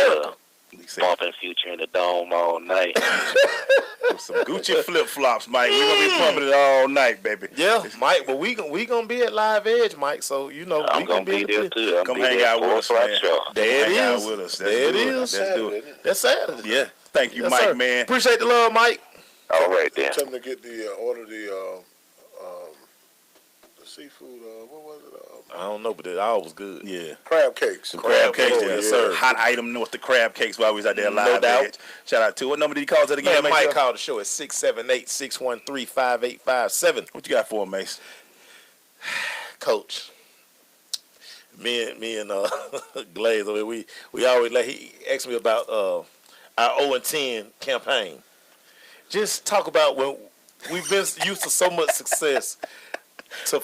bumping Future in the Dome all night. Some Gucci flip-flops, Mike. We're going to be pumping it all night, baby. Yeah, Mike, but we gonna be at Live Edge, Mike, so, I'm going to be there, too. I'm Come be hang there out with us, man. There it Hang is. out with us. There it is. Let's do it. That's Saturday. Yeah. Thank you, Yes, Mike, sir. man. Appreciate the love, Mike. All right, then. Tell them to get order the seafood, what was it? I don't know, but it all was good. Yeah. Crab cakes. Crab cakes, Oh, yes, yeah. sir. Hot item with the crab cakes while we was out there live. No doubt. Edge. Shout out to what number did he call us again? Man, Mace? Mike called the show at 678-613-5857. What you got for him, Mace? Coach, me and Glaze, I mean, we always he asked me about our 0-10 campaign. Just talk about when we've been used to so much success. To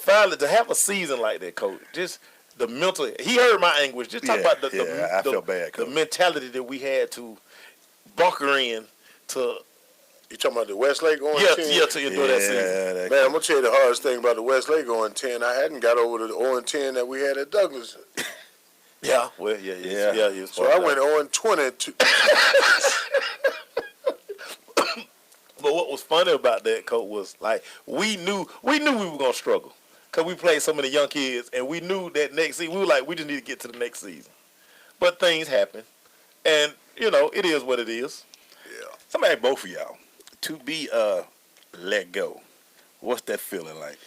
have a season like that, Coach, just the mental. He heard my anguish. Just talk about I feel bad, the Coach. mentality that we had to bunker in to. You talking about the Westlake going 10? Yeah, to endure that season. Man, I'm going to tell you the hardest thing about the Westlake going 10. I hadn't got over the 0-10 that we had at Douglas. Yeah, well, yeah. So I went 0-20. But what was funny about that, Coach, was like we knew we were gonna struggle because we played so many young kids, and we knew that next season we were like we just need to get to the next season. But things happen, and it is what it is. Yeah. Somebody, both of y'all, to be let go. What's that feeling like?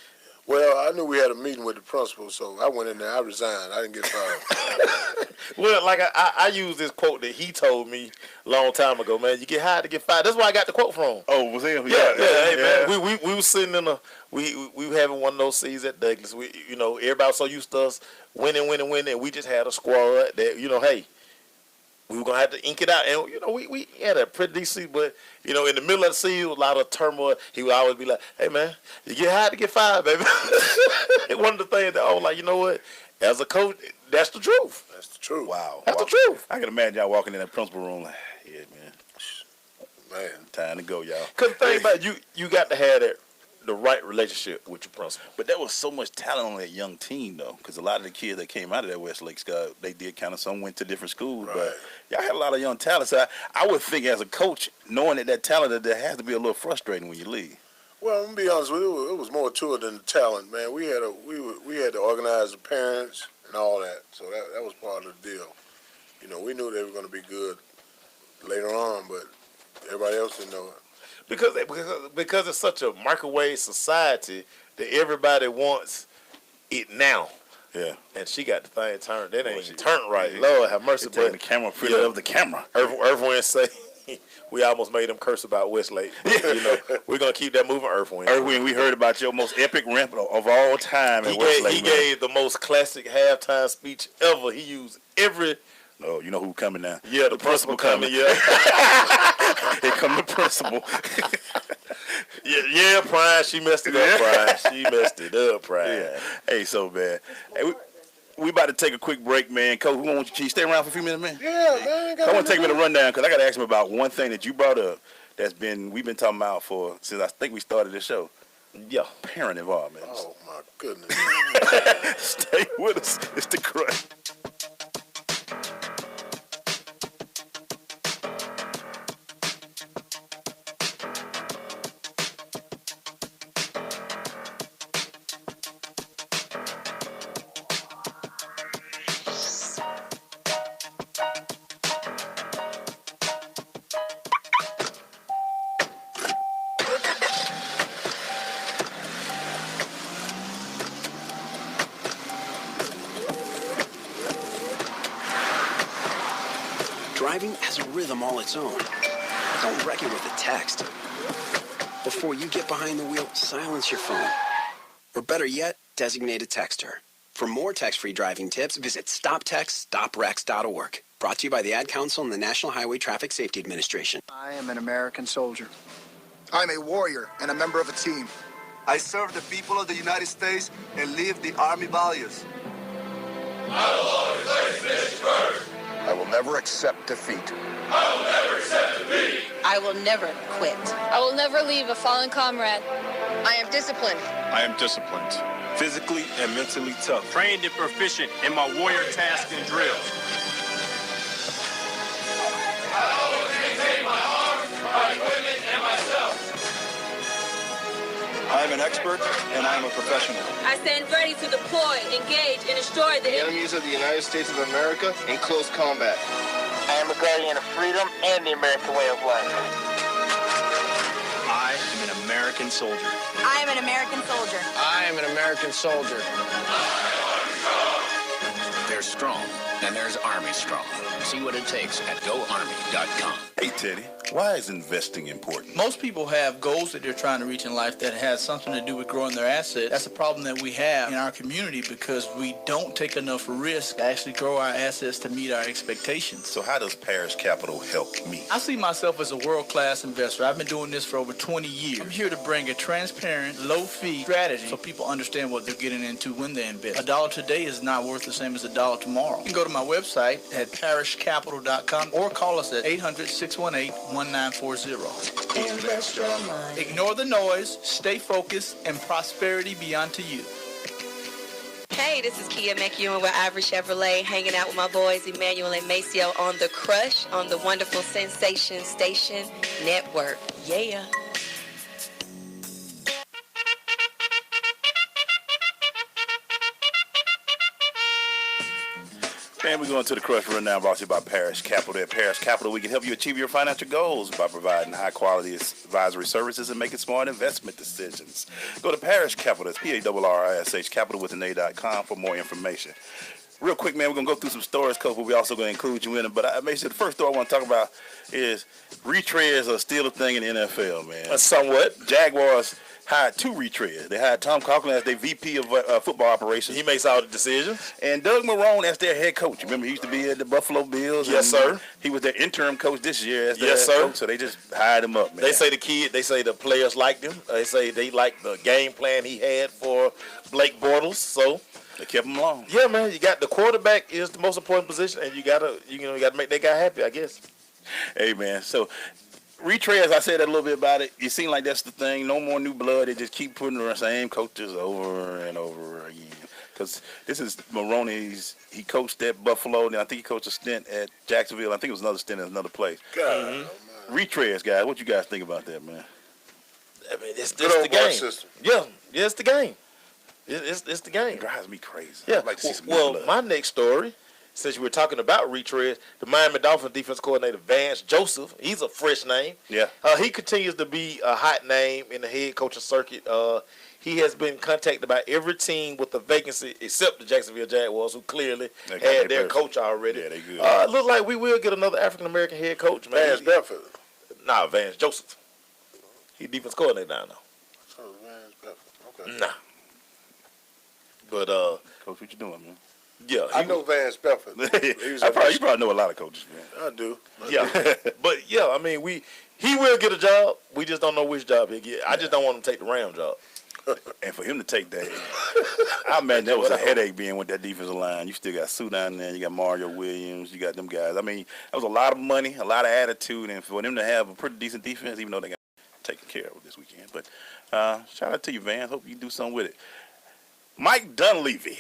Well, I knew we had a meeting with the principal, so I went in there. I resigned. I didn't get fired. Well, like I use this quote that he told me a long time ago, man. You get hired to get fired. That's where I got the quote from. Oh, was him? Yeah. Hey, man, we were sitting in we were having one of those seasons at Douglas. We, everybody was so used to us winning, and we just had a squad that, hey, we were gonna have to ink it out, and we had a pretty decent, but in the middle of the season, a lot of turmoil. He would always be like, "Hey, man, you get hired to get fired, baby." One of the things that I was like, you know what? As a coach, that's the truth. That's the truth. Wow. That's the truth. I can imagine y'all walking in that principal room like, yeah, Man, time to go, y'all. Because the thing about you got to have the right relationship with your principal. But there was so much talent on that young team, though, because a lot of the kids that came out of that Westlake Scott, they did kind of, some went to different schools, but y'all had a lot of young talent. So I would think as a coach, knowing that talent, that has to be a little frustrating when you leave. Well, I'm gonna be honest with you. It was more to it than the talent, man. We had to organize the parents and all that, so that was part of the deal. We knew they were going to be good later on, but everybody else didn't know it. Because it's such a microwave society that everybody wants it now. Yeah. And she got the thing turned. That ain't turned right. Lord have mercy. But the camera, pretty of the camera. Earthwind say we almost made them curse about Westlake. We're gonna keep that moving. Earthwind, we heard about your most epic ramp of all time. He gave the most classic halftime speech ever. He used every. Oh, you know who coming now? Yeah, the principal coming. Yeah. Here come the principal. yeah, Prime. She messed it up, Prime. She messed it up, Prime. Yeah. Hey, so bad. Hey, we about to take a quick break, man. Coach, we want you to stay around for a few minutes, man. Yeah, man. I want to take me to rundown because I got to ask him about one thing that you brought up we've been talking about since I think we started this show. Yeah, parent involvement. Oh my goodness. Stay with us. It's the Crush. driving has a rhythm all its own. Don't wreck it with a text. Before you get behind the wheel, silence your phone. Or better yet, designate a texter. For more text-free driving tips, visit stoptextstoprex.org. Brought to you by the Ad Council and the National Highway Traffic Safety Administration. I am an American soldier. I'm a warrior and a member of a team. I serve the people of the United States and live the Army values. I will always place this first. I will never accept defeat. I will never accept defeat. I will never quit. I will never leave a fallen comrade. I am disciplined. I am disciplined. Physically and mentally tough. Trained and proficient in my warrior tasks and drills. I always maintain my arms, my equipment, and myself. I am an expert and I am a professional. I stand ready to deploy, engage, and destroy the enemies of the United States of America in close combat. I am a guardian of freedom and the American way of life. I am an American soldier. I am an American soldier. I am an American soldier. There's strong, and there's Army strong. See what it takes at GoArmy.com. Hey, Teddy, why is investing important? Most people have goals that they're trying to reach in life that has something to do with growing their assets. That's a problem that we have in our community because we don't take enough risk to actually grow our assets to meet our expectations. So how does Parish Capital help me? I see myself as a world-class investor. I've been doing this for over 20 years. I'm here to bring a transparent, low-fee strategy so people understand what they're getting into when they invest. A dollar today is not worth the same as a dollar tomorrow. You can go to my website at parishcapital.com or call us at 800-618-1940. Invest your money. Ignore the noise, stay focused, and prosperity be unto you. Hey, this is Kia McEwen with Ivory Chevrolet, hanging out with my boys Emmanuel and Maceo on The Crush on the wonderful Sensation Station Network. Yeah. Man, we're going to the Crush Rundown brought to you by Parish Capital. At Parish Capital, we can help you achieve your financial goals by providing high-quality advisory services and making smart investment decisions. Go to Parish Capital, that's P-A-R-R-I-S-H, capital with an A.com for more information. Real quick, man, we're going to go through some stories, Coach, but we're also going to include you in it. But I made sure the first story I want to talk about is retreads are still a thing in the NFL, man. Somewhat. Jaguars hired 2 retreads. They hired Tom Coughlin as their VP of football operations. He makes all the decisions. And Doug Marrone as their head coach. Remember, he used to be at the Buffalo Bills. Yes, sir. He was their interim coach this year as their yes, head sir. coach, so they just hired him up, man. They say the players liked him. They say they liked the game plan he had for Blake Bortles, so they kept him along. Yeah, man, you got the quarterback is the most important position, and you gotta make that guy happy, I guess. Hey, man, so retreads, I said that a little bit about it. It seems like that's the thing. No more new blood. They just keep putting the same coaches over and over again. Because this is Maroney's. He coached at Buffalo, and I think he coached a stint at Jacksonville. I think it was another stint at another place. Retreads, guys. What you guys think about that, man? I mean, it's the game. System. Yeah, it's the game. It's the game. It drives me crazy. Yeah. I'd like to see some well, blood. my next story, since you were talking about retreads, the Miami Dolphins defense coordinator Vance Joseph, he's a fresh name. Yeah. He continues to be a hot name in the head coaching circuit. He has been contacted by every team with a vacancy except the Jacksonville Jaguars, who clearly had their coach already. Yeah, they good. It looks like we will get another African-American head coach, man. Vance Bedford. Nah, Vance Joseph. He's defense coordinator now. So Vance Bedford. Okay. Nah. But, Coach, what you doing, man? Yeah. I know Vance Bedford. You probably know a lot of coaches, man. I do. Yeah. But, yeah, I mean, he will get a job. We just don't know which job he'll get. I just don't want him to take the Ram job. And for him to take that, I imagine that was a headache being with that defensive line. You still got Sue down there. You got Mario Williams. You got them guys. I mean, that was a lot of money, a lot of attitude. And for them to have a pretty decent defense, even though they got taken care of this weekend. But shout out to you, Van. Hope you do something with it. Mike Dunleavy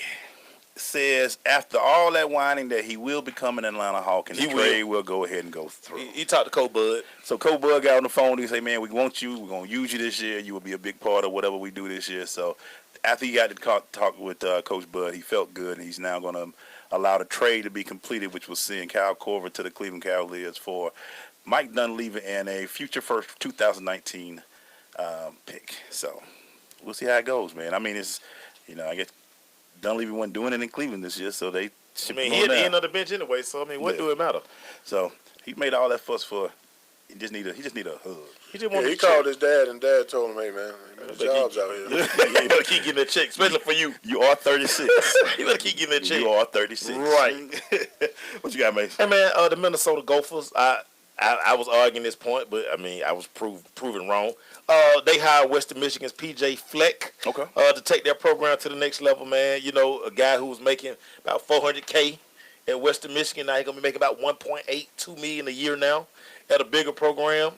says after all that whining that he will become an Atlanta Hawk and the trade will go ahead and go through. He talked to Coach Bud. So Coach Bud got on the phone. He said, man, we want you. We're going to use you this year. You will be a big part of whatever we do this year. So after he got to talk with Coach Bud, he felt good, and he's now going to allow the trade to be completed, which was seeing Kyle Korver to the Cleveland Cavaliers for Mike Dunleavy and a future first 2019 pick. So we'll see how it goes, man. I mean, it's, I guess Dunleavy wasn't doing it in Cleveland this year, so they. I mean, he at the end of the bench anyway, so I mean, what do it matter? So he made all that fuss for. He just need a hug. He called his dad, and Dad told him, "Hey man, there's jobs out here. You better keep getting that check, especially for you. You are 36. You better keep getting that check. You are 36. Right. What you got, Mace? Hey man, the Minnesota Gophers. I was arguing this point, but I mean, I was proven wrong. They hired Western Michigan's P.J. Fleck to take their program to the next level, man. You know, a guy who was making about $400K at Western Michigan. Now he's going to be making about $1.82 million a year now at a bigger program.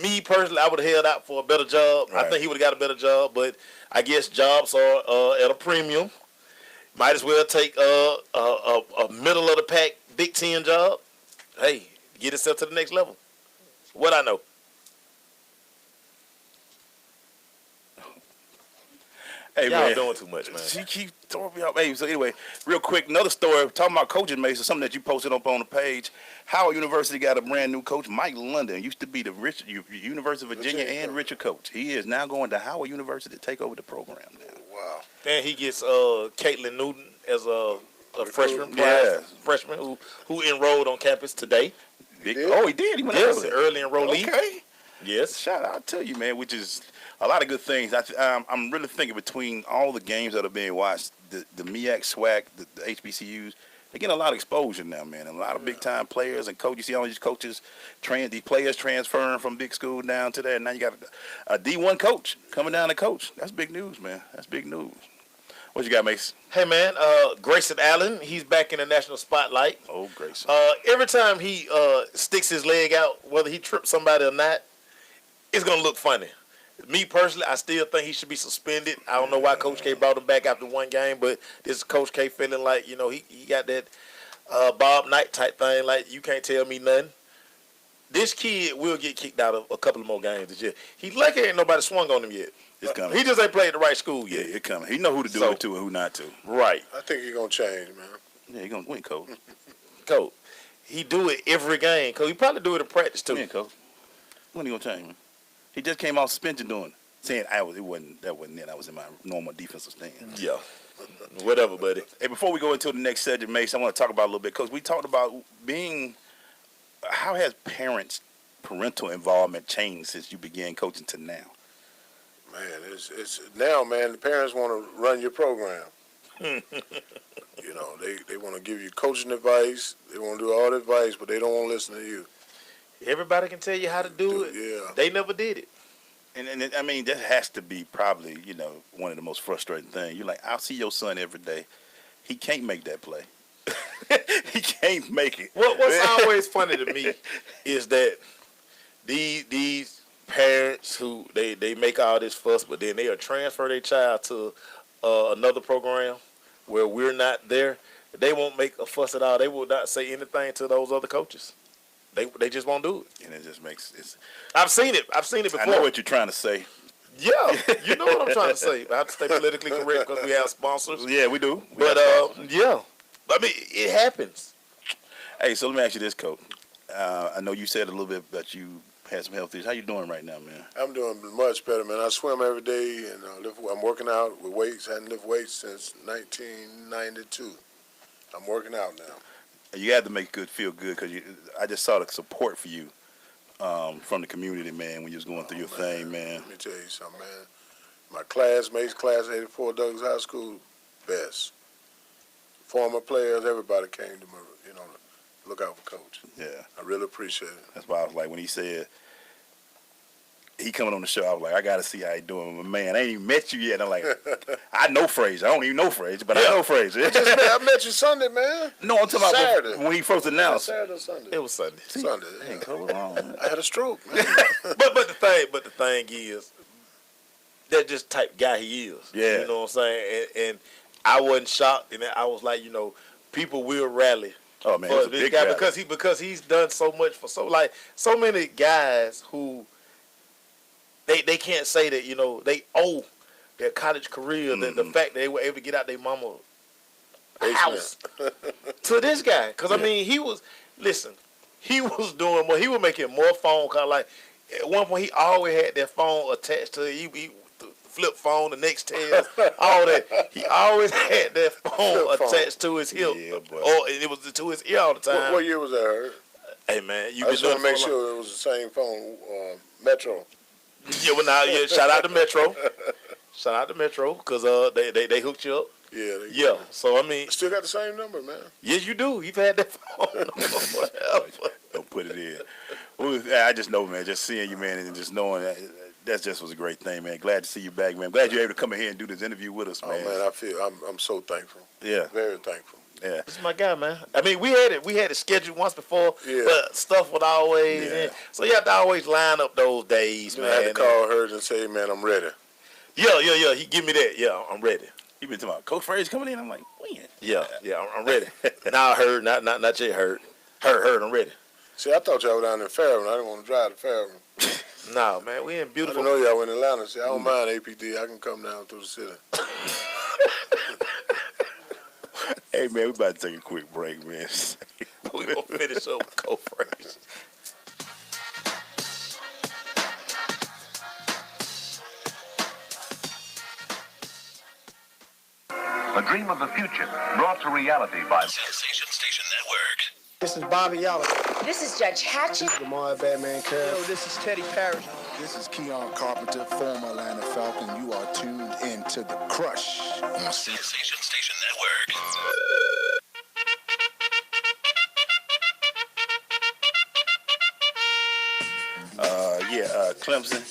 Me personally, I would have held out for a better job. Right. I think he would have got a better job, but I guess jobs are at a premium. Might as well take a middle of the pack Big Ten job. Hey, get yourself to the next level. What I know. Hey, y'all man, doing too much, man. She keep throwing me off. Hey, so anyway, real quick, another story talking about coaching, Mason. Something that you posted up on the page. Howard University got a brand new coach, Mike London. Used to be the University of Virginia and Richard coach. He is now going to Howard University to take over the program now. Wow. And he gets Caitlin Newton as a freshman. Freshman who enrolled on campus today. He did. He went early enrollee. Okay. Yes. Shout out to you, man, which is a lot of good things. I'm really thinking between all the games that are being watched, the MEAC, SWAC, the HBCUs, they're getting a lot of exposure now, man. And a lot of big-time players and coaches. You see all these coaches, these players transferring from big school down to there. And now you got a D1 coach coming down to coach. That's big news, man. That's big news. What you got, Mace? Hey, man, Grayson Allen, he's back in the national spotlight. Oh, Grayson. Every time he sticks his leg out, whether he trips somebody or not, it's going to look funny. Me personally, I still think he should be suspended. I don't know why Coach K brought him back after one game, but this is Coach K feeling like, you know, he got that Bob Knight type thing, like you can't tell me nothing. This kid will get kicked out of a couple of more games this year. He lucky ain't nobody swung on him yet. It's coming. He just ain't played the right school yet. Yeah, it's coming. He know who to do it to and who not to. Right. I think he's going to change, man. Yeah, he's going to win, Coach. Coach, he do it every game. Coach, he probably do it in practice, too. Yeah, Coach. When he going to change, man? He just came off suspension doing it. Saying that wasn't it. I was in my normal defensive stance. Yeah. Whatever, buddy. Hey, before we go into the next subject, Mace, I want to talk about a little bit, because we talked about how has parental involvement changed since you began coaching to now? Man, it's now, man, the parents want to run your program. You know, they want to give you coaching advice. They want to do all the advice, but they don't want to listen to you. Everybody can tell you how to do it. Yeah. They never did it. And I mean, that has to be probably, you know, one of the most frustrating things. You're like, I'll see your son every day. He can't make that play. He can't make it. What's always funny to me is that these parents who they make all this fuss, but then they'll transfer their child to another program where we're not there. They won't make a fuss at all. They will not say anything to those other coaches. They just won't do it. And it just makes it. I've seen it before. I know what you're trying to say. Yeah, you know what I'm trying to say. I have to stay politically correct because we have sponsors. Yeah, we do. But yeah, I mean, it happens. Hey, so let me ask you this, Coach. I know you said a little bit that you had some health issues. How you doing right now, man? I'm doing much better, man. I swim every day, and I'm working out with weights. I hadn't lifted weights since 1992. I'm working out now. You had to make good feel good, because I just saw the support for you from the community, man, when you was going through your thing, man. Let me tell you something, man. My classmates, class 84, Douglas High School, best. Former players, everybody came to me, you know, to look out for Coach. Yeah. I really appreciate it. That's why I was like, when he said he coming on the show, I was like, I got to see how he doing. But man, I ain't even met you yet. I'm like, I know Frazier. I don't even know Frazier, but I know Frazier. I met you Sunday, man. No, I'm talking Saturday. about when he first announced. Saturday or Sunday? It was Sunday. Sunday. Ain't cool wrong. I had a stroke, man. but the thing is, that's just the type of guy he is. Yeah. You know what I'm saying? And I wasn't shocked, and I was like, you know, people will rally. Oh man, for this guy because he's done so much for so many guys who they can't say that, you know, they owe their college career the fact that they were able to get out their mama house to this guy. Because I mean, he was doing more. He was making more phone calls. Like at one point, he always had that phone attached to him. flip phone, the next test, all that. He always had that phone attached to his hip, or it was to his ear all the time. What year was that, Herb? Hey man, I just want to make sure it was the same phone, Metro. Yeah, well now, shout out to Metro. Shout out to Metro, because they hooked you up. Yeah. So I mean, still got the same number, man. Yes, you do. You've had that phone. Don't put it in. Well, I just know, man. Just seeing you, man, and just knowing that just was a great thing, man. Glad to see you back, man. Glad you're able to come in here and do this interview with us, man. Oh man, I'm so thankful. Yeah, very thankful. Yeah, this is my guy, man. I mean, we had it scheduled once before, but stuff would always. So you have to always line up those days, man. I had to call her and say, man, I'm ready. Yeah. He give me that. Yeah, I'm ready. You been talking about Coach Frazier coming in? I'm like, when? Yeah, I'm ready. Now I heard, not yet heard. Heard, I'm ready. See, I thought y'all were down in Fairhaven. I didn't want to drive to Fairhaven. No, man, we in beautiful. I didn't know y'all were in Atlanta. See, I don't mind APD. I can come down through the city. Hey, man, we about to take a quick break, man. We're going to finish up with Coach Frazier. The dream of the future, brought to reality by Sensation Station Network. This is Bobby Yalla. This is Judge Hatchett. Lamar Batman Curry. Yo, this is Teddy Parrish. This is Keon Carpenter, former Atlanta Falcon. You are tuned into The Crush on Sensation Station Network. Clemson,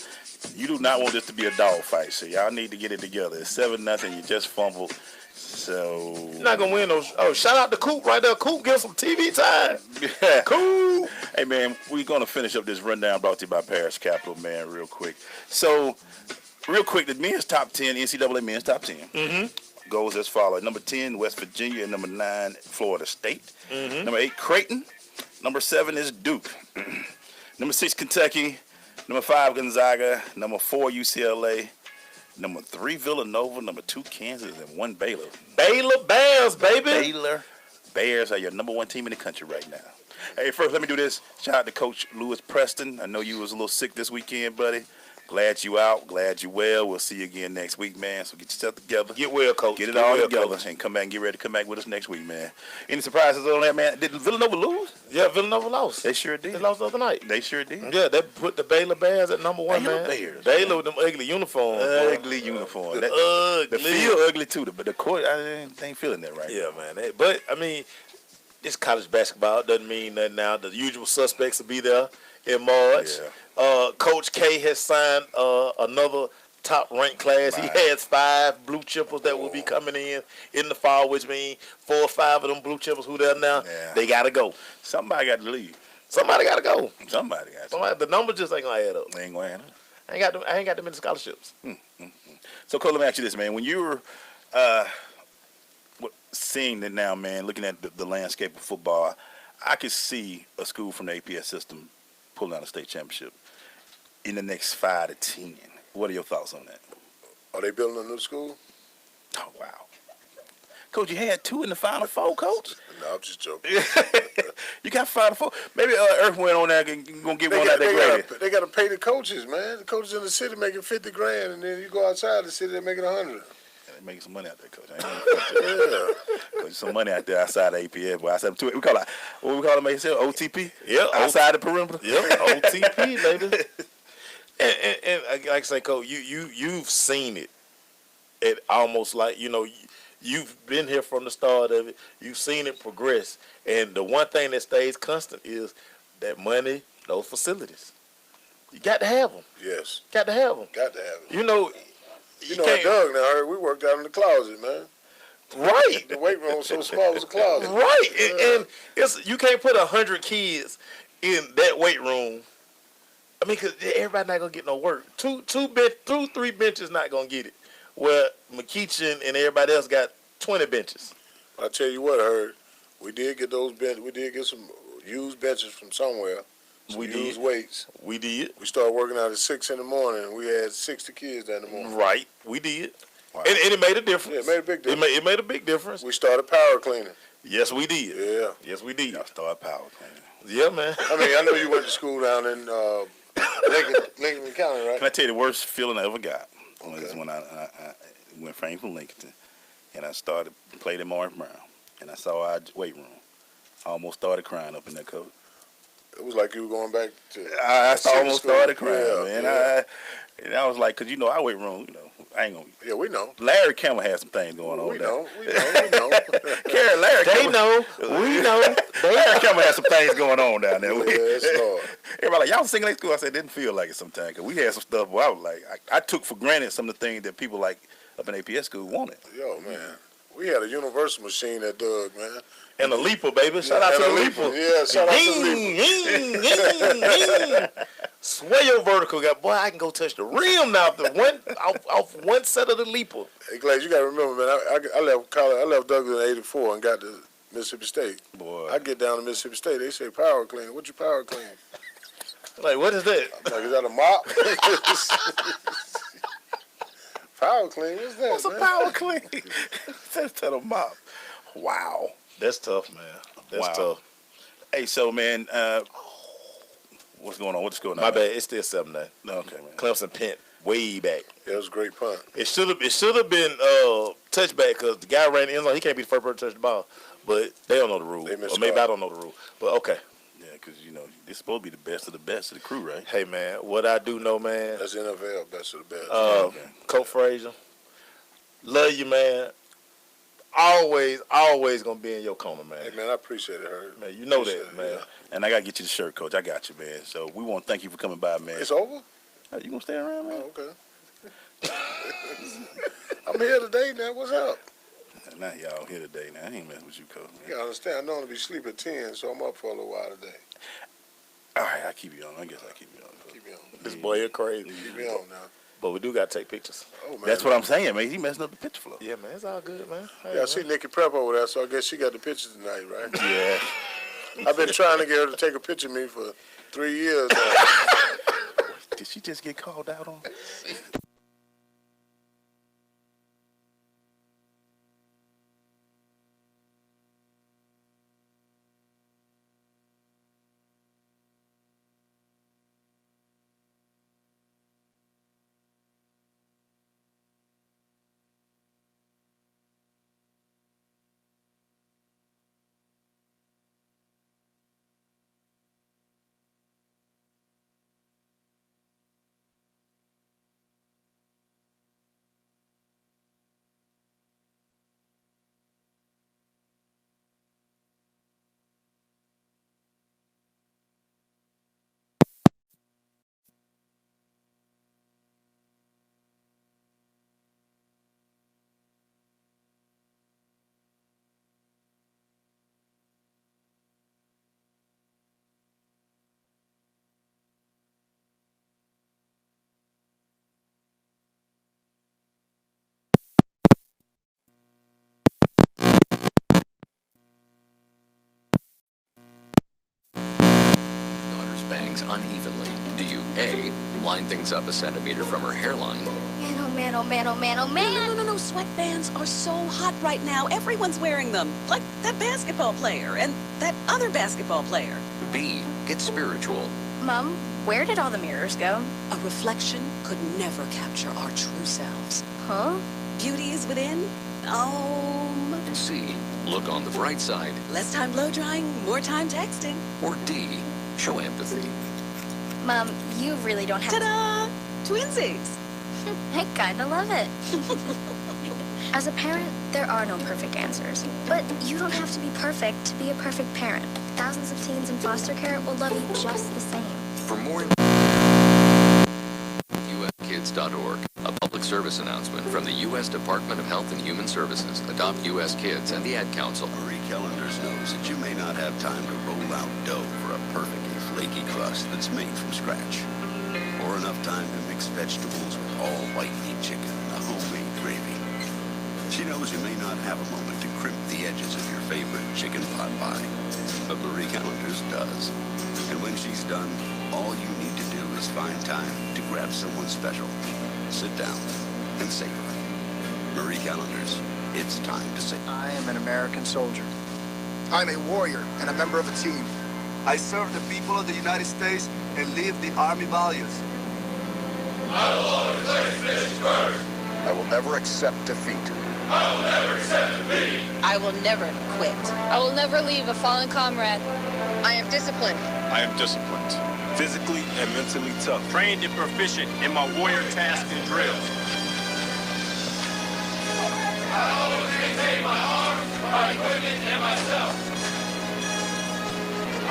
you do not want this to be a dog fight, so y'all need to get it together. It's 7-0. You just fumbled. So you're not gonna win those. Oh, shout out to Coop right there. Coop, get some TV time. Yeah. Coop. Hey man, we're gonna finish up this rundown brought to you by Paris Capital, man, real quick. So, real quick, the men's top 10, NCAA men's top 10 goes as follows: number 10, West Virginia, and number 9, Florida State. Number 8, Creighton. Number 7 is Duke. Number 6, Kentucky. Number 5, Gonzaga. Number 4, UCLA. Number 3, Villanova. Number 2, Kansas. And 1, Baylor. Baylor Bears, baby. Baylor Bears are your number 1 team in the country right now. Hey, first, let me do this. Shout out to Coach Lewis Preston. I know you was a little sick this weekend, buddy. Glad you out. Glad you well. We'll see you again next week, man. So get yourself together. Get well, Coach. Get it all together and come back and get ready to come back with us next week, man. Any surprises on that, man? Did Villanova lose? Yeah, Villanova lost. They sure did. They lost the other night. They sure did. Yeah, they put the Baylor Bears at number 1, Baylor man. Bears. Baylor with them ugly uniforms. Ugly uniform. The field ugly, too. But the court, I ain't feeling that right now. Yeah, man. But, I mean, this college basketball doesn't mean nothing now. The usual suspects will be there in March. Yeah. Coach K has signed another top-ranked class. Right. He has 5 blue chippers that will be coming in the fall, which means 4 or 5 of them blue chippers who there now, they got to go. Somebody got to leave. Somebody got to go. Somebody got to. The numbers just ain't going to add up. They ain't going to add up. I ain't got them many scholarships. So, Cole, let me ask you this, man. When you were seeing it now, man, looking at the landscape of football, I could see a school from the APS system pulling out a state championship in the next 5 to 10. What are your thoughts on that? Are they building a new school? Oh, wow. Coach, you had 2 in the Final Four, Coach? No, I'm just joking. You got Final Four. Maybe Earth went on there and going to get one out there. They got to pay the coaches, man. The coaches in the city making $50,000, and then you go outside the city, they're making $100,000. They're making some money out there, Coach. Coach, some money out there outside of APS. Boy, outside we call it, what we call it, Mason? OTP? Yeah. Outside the perimeter? Yeah, OTP, baby. And like I say, Coach, you've seen it. It almost like, you've been here from the start of it. You've seen it progress. And the one thing that stays constant is that money, those facilities. You got to have them. Yes. Got to have them. Got to have them. You know at Doug now, I heard we worked out in the closet, man. Right. The weight room was so small it was a closet. Right. And it's you can't put 100 kids in that weight room. I mean, because everybody not going to get no work. 3 benches not going to get it. Where McKeachin and everybody else got 20 benches. I tell you what, I heard. We did get those benches. We did get some used benches from somewhere. We used weights. We did. We started working out at 6 in the morning, and we had 60 kids that in the morning. Right. We did. Wow. And it made a difference. Yeah, it made a big difference. It made a big difference. We started power cleaning. Yes, we did. Yeah. Yes, we did. Y'all started power cleaning. Yeah, man. I mean, I know you went to school down in Lincoln County, right? Can I tell you the worst feeling I ever got? was when I went frame from Lincoln, and I played in Morris Brown, and I saw our weight room. I almost started crying up in that coach. It was like you were going back to. I almost started crying, yeah, man. Yeah. And I was like, cause our weight room, I ain't gonna. Yeah, we know. Larry Campbell had some things going on. We there. know. Larry They Campbell, know. We know. Larry Campbell had some things going on down there. Yes, Lord. Everybody like, y'all singing at school. I said, it didn't feel like it sometimes, because we had some stuff where I was like, I took for granted some of the things that people like up in APS school wanted. Yo, man. We had a universal machine that dug, man. And a leaper, baby. Shout out to the leaper. Yeah, shout out to the leaper. Sway your vertical, boy. I can go touch the rim now off one set of the leaper. Hey, Glaze, you got to remember, man, I left college. I left Douglas in '84 and got to Mississippi State. Boy. I get down to Mississippi State. They say power clean. What you power clean? Like, what is that? I'm like, is that a mop? Power clean? What's that? What's man? a power clean? That's a mop. Wow. That's tough, man. That's tough. Hey, so, man, what's going on? What's going on? My bad. It's still 7-9. Okay, man. Clemson pent way back. Yeah, it was a great punt. It should have been touchback, because the guy ran in. He can't be the first person to touch the ball. But they don't know the rule. Or maybe I don't know the rule. But okay. Yeah, because, this supposed to be the best of the crew, right? Hey, man, what I do know, man. That's NFL, best of the best. Coach Frazier, love you, man. Always gonna be in your corner, man. Hey, man, I appreciate it, Herb. Man, you know that, man. Yeah. And I got to get you the shirt, Coach. I got you, man. So we want to thank you for coming by, man. It's over? You going to stay around, man? Oh, okay. I'm here today, now. What's up? Not y'all here today. Now, I ain't messing with you, Coach. You gotta understand, I normally be sleep at 10, so I'm up for a little while today. All right, I'll keep you on. I guess I'll keep you on. Keep me on. This boy here crazy. Keep me on now. But we do got to take pictures. Oh, man. That's what I'm saying, man. He messing up the picture flow. Yeah, man. It's all good, man. Hey, Yeah, I see Nikki Prep over there, so I guess she got the picture tonight, right? Yeah. I've been trying to get her to take a picture of me for 3 years now. Did she just get called out on? Daughter's bangs unevenly. Do you A, line things up a centimeter from her hairline? Man, oh man, oh man, oh man, oh man. No. Sweatbands are so hot right now. Everyone's wearing them. Like that basketball player and that other basketball player. B, get spiritual. Mom, where did all the mirrors go? A reflection could never capture our true selves. Huh? Beauty is within. C, look on the bright side. Less time blow drying, more time texting. Or D, show empathy. Mom, you really don't have... Ta-da! Twinsies! I kinda love it. As a parent, there are no perfect answers. But you don't have to be perfect to be a perfect parent. Thousands of teens in foster care will love you just the same. For more USKids.org, a public service announcement from the U.S. Department of Health and Human Services, Adopt U.S. Kids, and the Ad Council. Marie Callender's knows that you may not have time to roll out dough for a perfectly flaky crust that's made from scratch, or enough time to mix vegetables with all white meat chicken and a homemade gravy. She knows you may not have a moment to crimp the edges of your favorite chicken pot pie, but Marie Callender's does. And when she's done, all you need to do is find time to grab someone special, sit down, and savor. Marie Callender's, it's time to say. I am an American soldier. I'm a warrior and a member of a team. I serve the people of the United States and live the Army values. I will always place this first. I will never accept defeat. I will never accept defeat. I will never quit. I will never leave a fallen comrade. I am disciplined. I am disciplined. Physically and mentally tough. Trained and proficient in my warrior tasks and drills. I always maintain my arms, my equipment, and myself.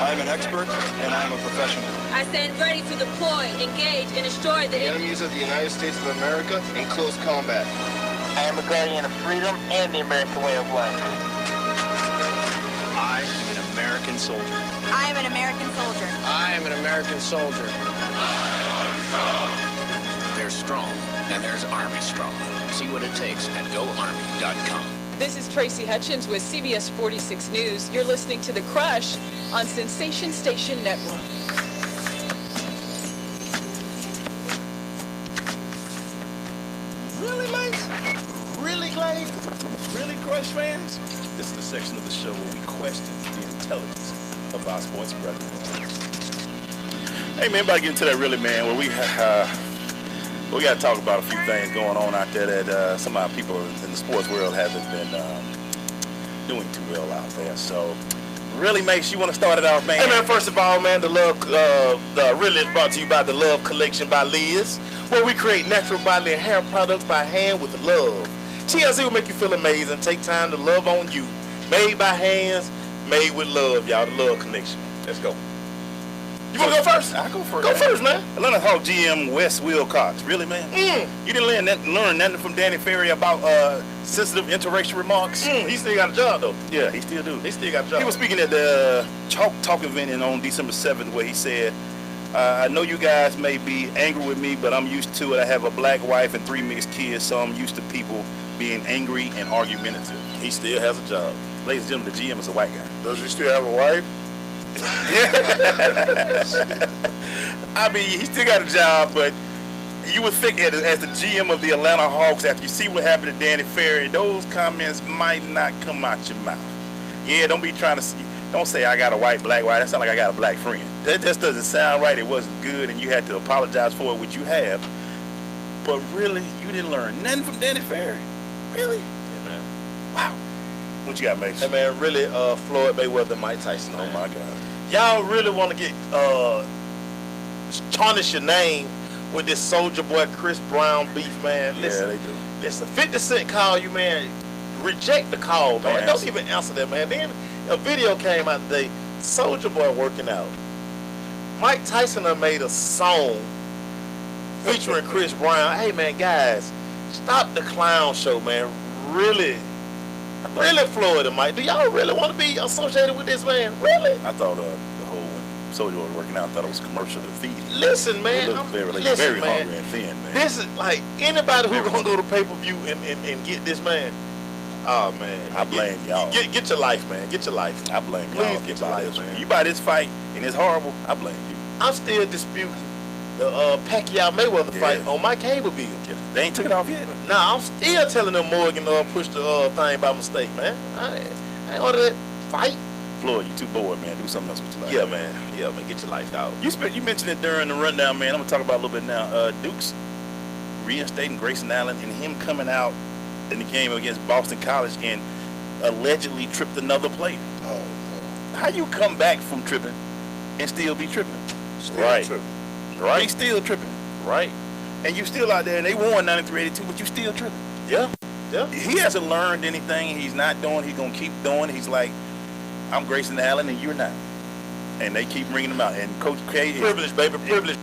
I am an expert and I am a professional. I stand ready to deploy, engage, and destroy the enemies of the United States of America in close combat. I am a guardian of freedom and the American way of life. I am an American soldier. I am an American soldier. I am an American soldier. There's strong and there's Army strong. See what it takes at GoArmy.com. This is Tracy Hutchins with CBS 46 News. You're listening to The Crush on Sensation Station Network. Really, Mace? Really, Glade? Really, Crush fans? This is the section of the show where we question the intelligence of our sports brethren. Hey, man, about to get into that really, man, where we got to talk about a few things going on out there that some of our people in the sports world haven't been doing too well out there. So, really, Mace, you want to start it off, man? Hey, man, first of all, man, the really is brought to you by the Love Collection by Liz, where we create natural bodily and hair products by hand with love. TLC will make you feel amazing. Take time to love on you. Made by hands, made with love, y'all. The Love Connection. Let's go. You want to go first? I'll go first. Go first, man. Atlanta Hawk GM Wes Wilcox. Really, man? You didn't learn nothing from Danny Ferry about sensitive interracial remarks? He still got a job, though. Yeah, he still do. He still got a job. He was speaking at the talk event on December 7th where he said, I know you guys may be angry with me, but I'm used to it. I have a black wife and 3 mixed kids, so I'm used to people being angry and argumentative. He still has a job. Ladies and gentlemen, the GM is a white guy. Does he still have a wife? I mean, he still got a job, but you would think as the GM of the Atlanta Hawks, after you see what happened to Danny Ferry, those comments might not come out your mouth. Yeah, don't say I got a black wife. That sounds like I got a black friend. That just doesn't sound right. It wasn't good, and you had to apologize for it, which you have. But really, you didn't learn nothing from Danny Ferry. Really? Yeah, man. Wow. What you got, Mace? Hey, man, really, Floyd Mayweather, Mike Tyson. Oh, my God. Y'all really want to get tarnish your name with this Soulja Boy Chris Brown beef, man? Listen, yeah, they do. Listen, 50 Cent call you, man. Reject the call, man. Don't even answer that, man. Then a video came out today, Soulja Boy working out. Mike Tyson done made a song featuring Chris Brown. Hey, man, guys, stop the clown show, man. Really, Floyd and Mike, do y'all really want to be associated with this man? Really? I thought the whole when Soulja was working out, I thought it was commercial to feed. Listen, man. Very man. hungry and thin, man. This is like anybody who's going to go to pay-per-view and get this man. Oh, man. I blame y'all. Get your life, man. Get your life. I blame y'all. Please get your life, man. You buy this fight and it's horrible, I blame you. I'm still disputing the Pacquiao-Mayweather fight on my cable bill. They ain't took it off yet? Nah, I'm still telling them Morgan pushed the thing by mistake, man. I ain't order that fight. Floyd, you too bored, man. Do something else with your life. Yeah, man. Yeah, man. Get your life out. You mentioned it during the rundown, man. I'm going to talk about it a little bit now. Duke's reinstating Grayson Allen and him coming out in the game against Boston College and allegedly tripped another player. Oh, no. How you come back from tripping and still be tripping? Right. They still tripping. Right. And you still out there, and they won 93-82, but you still tripping. Yeah. He hasn't learned anything. He's not doing. He's going to keep doing. He's like, I'm Grayson Allen, and you're not. And they keep bringing him out. And Coach K is... Privilege, baby, privilege.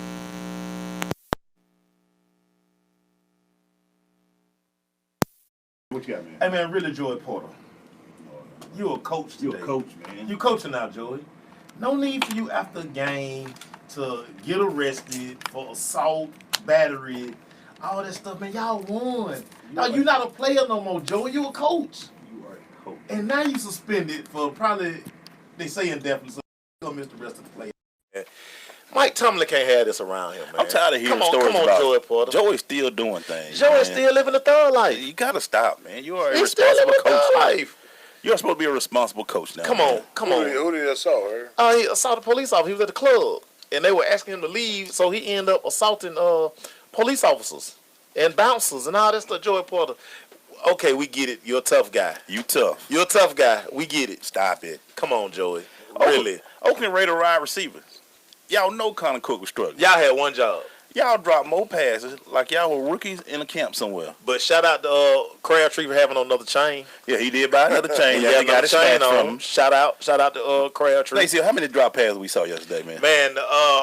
What you got, man? Hey, man, really, Joey Porter. You a coach today. You a coach, man. You coaching now, Joey. No need for you after a game to get arrested for assault, battery, all that stuff, man. Y'all won. You're not a player no more, Joey. You a coach. You are a coach. And now you suspended for probably, they say indefinitely, so you're going to miss the rest of the play. Mike Tomlin can't have this around him, man. I'm tired of hearing stories about Joey Porter. Joey's still doing things. Joey's still living a thug life. You got to stop, man. You are a He's still responsible living a coach. thug life. You're supposed to be a responsible coach now. Come on. Who did he assault, right? He assaulted a police officer. He was at the club, and they were asking him to leave, so he ended up assaulting police officers and bouncers and all that stuff. Joey Porter. Okay, we get it. You're a tough guy. You tough. You're a tough guy. We get it. Stop it. Come on, Joey. Really. Oakland Raider wide receivers. Y'all know Connor Cook was struggling. Y'all had one job. Y'all dropped more passes like y'all were rookies in a camp somewhere. But shout out to Crabtree for having another chain. Yeah, he did buy another chain. Yeah, he got his chain on from him. him. Shout out to Crabtree. Lacey, how many drop passes we saw yesterday, man? Man,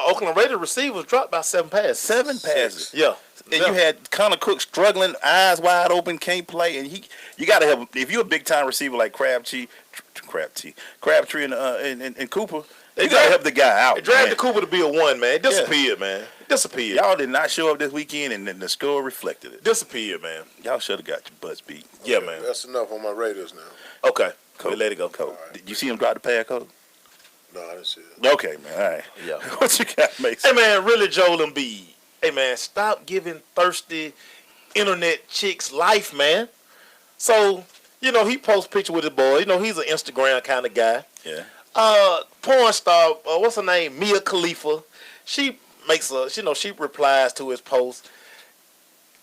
Oakland Raiders receivers dropped about 7 passes. 7 passes. Yeah. And you had Connor Cook struggling, eyes wide open, can't play, and you got to help him. If you're a big time receiver like Crabtree and Cooper, you got to help the guy out. They drafted Cooper to be a 1, man. It disappeared, man. It disappeared. Y'all did not show up this weekend, and then the score reflected it. Disappeared, man. Y'all should have got your butts beat. Yeah, man. That's enough on my Raiders now. Okay. Cool. We let it go. Cool. Right. Did you see him drop the pad, Coach? No, I didn't see it. Okay, man. All right. Yeah. What you got, Mason? Hey, man, really, Joel Embiid. Hey, man, stop giving thirsty internet chicks life, man. So, he posts picture with his boy. He's an Instagram kind of guy. Yeah. Porn star, what's her name? Mia Khalifa. She makes she replies to his post.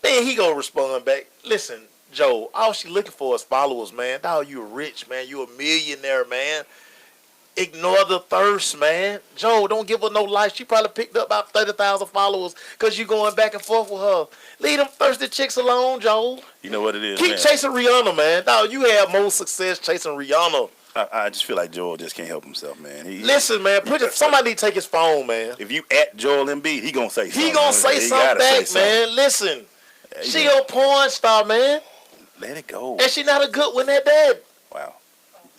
Then he gonna respond back. Listen, Joe, all she looking for is followers, man. Dog, you rich, man. You a millionaire, man. Ignore the thirst, man. Joe, don't give her no life. She probably picked up about 30,000 followers because you going back and forth with her. Leave them thirsty chicks alone, Joe. You know what it is, Keep chasing Rihanna, man. Dog, you have more success chasing Rihanna. I just feel like Joel just can't help himself, man. Listen, man, somebody take his phone, man. If you at Joel Embiid, he gonna say something. He gonna say something back, man. Listen, she a porn star, man. Let it go. And she not a good one at that. Wow.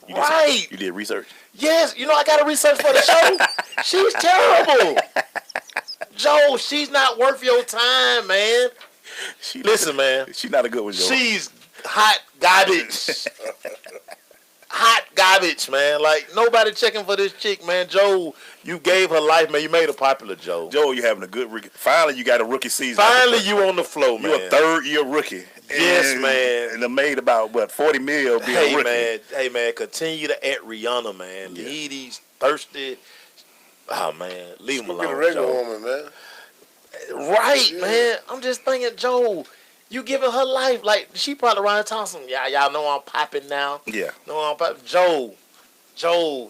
You did research? Yes, I got to research for the show. She's terrible. Joe, she's not worth your time, man. Listen, man. She's not a good one, Joe. She's hot garbage. Hot garbage, man. Like, nobody checking for this chick, man. Joe, you gave her life, man. You made her popular, Joe. Joe, you having a good rookie. Finally, you got a rookie season. Finally, you on the flow, man. You a third-year rookie. Yes, man. And they made about, $40 million being a rookie. Hey, man, continue to at Rihanna, man. Yeah. Leave these thirsty. Oh, man. Leave them alone, Get a regular Joe. woman, man. Right, man. I'm just thinking, Joe, you giving her life. Like, she probably around Thompson. Yeah, y'all know I'm popping now. Yeah. Know I'm popping. Joe,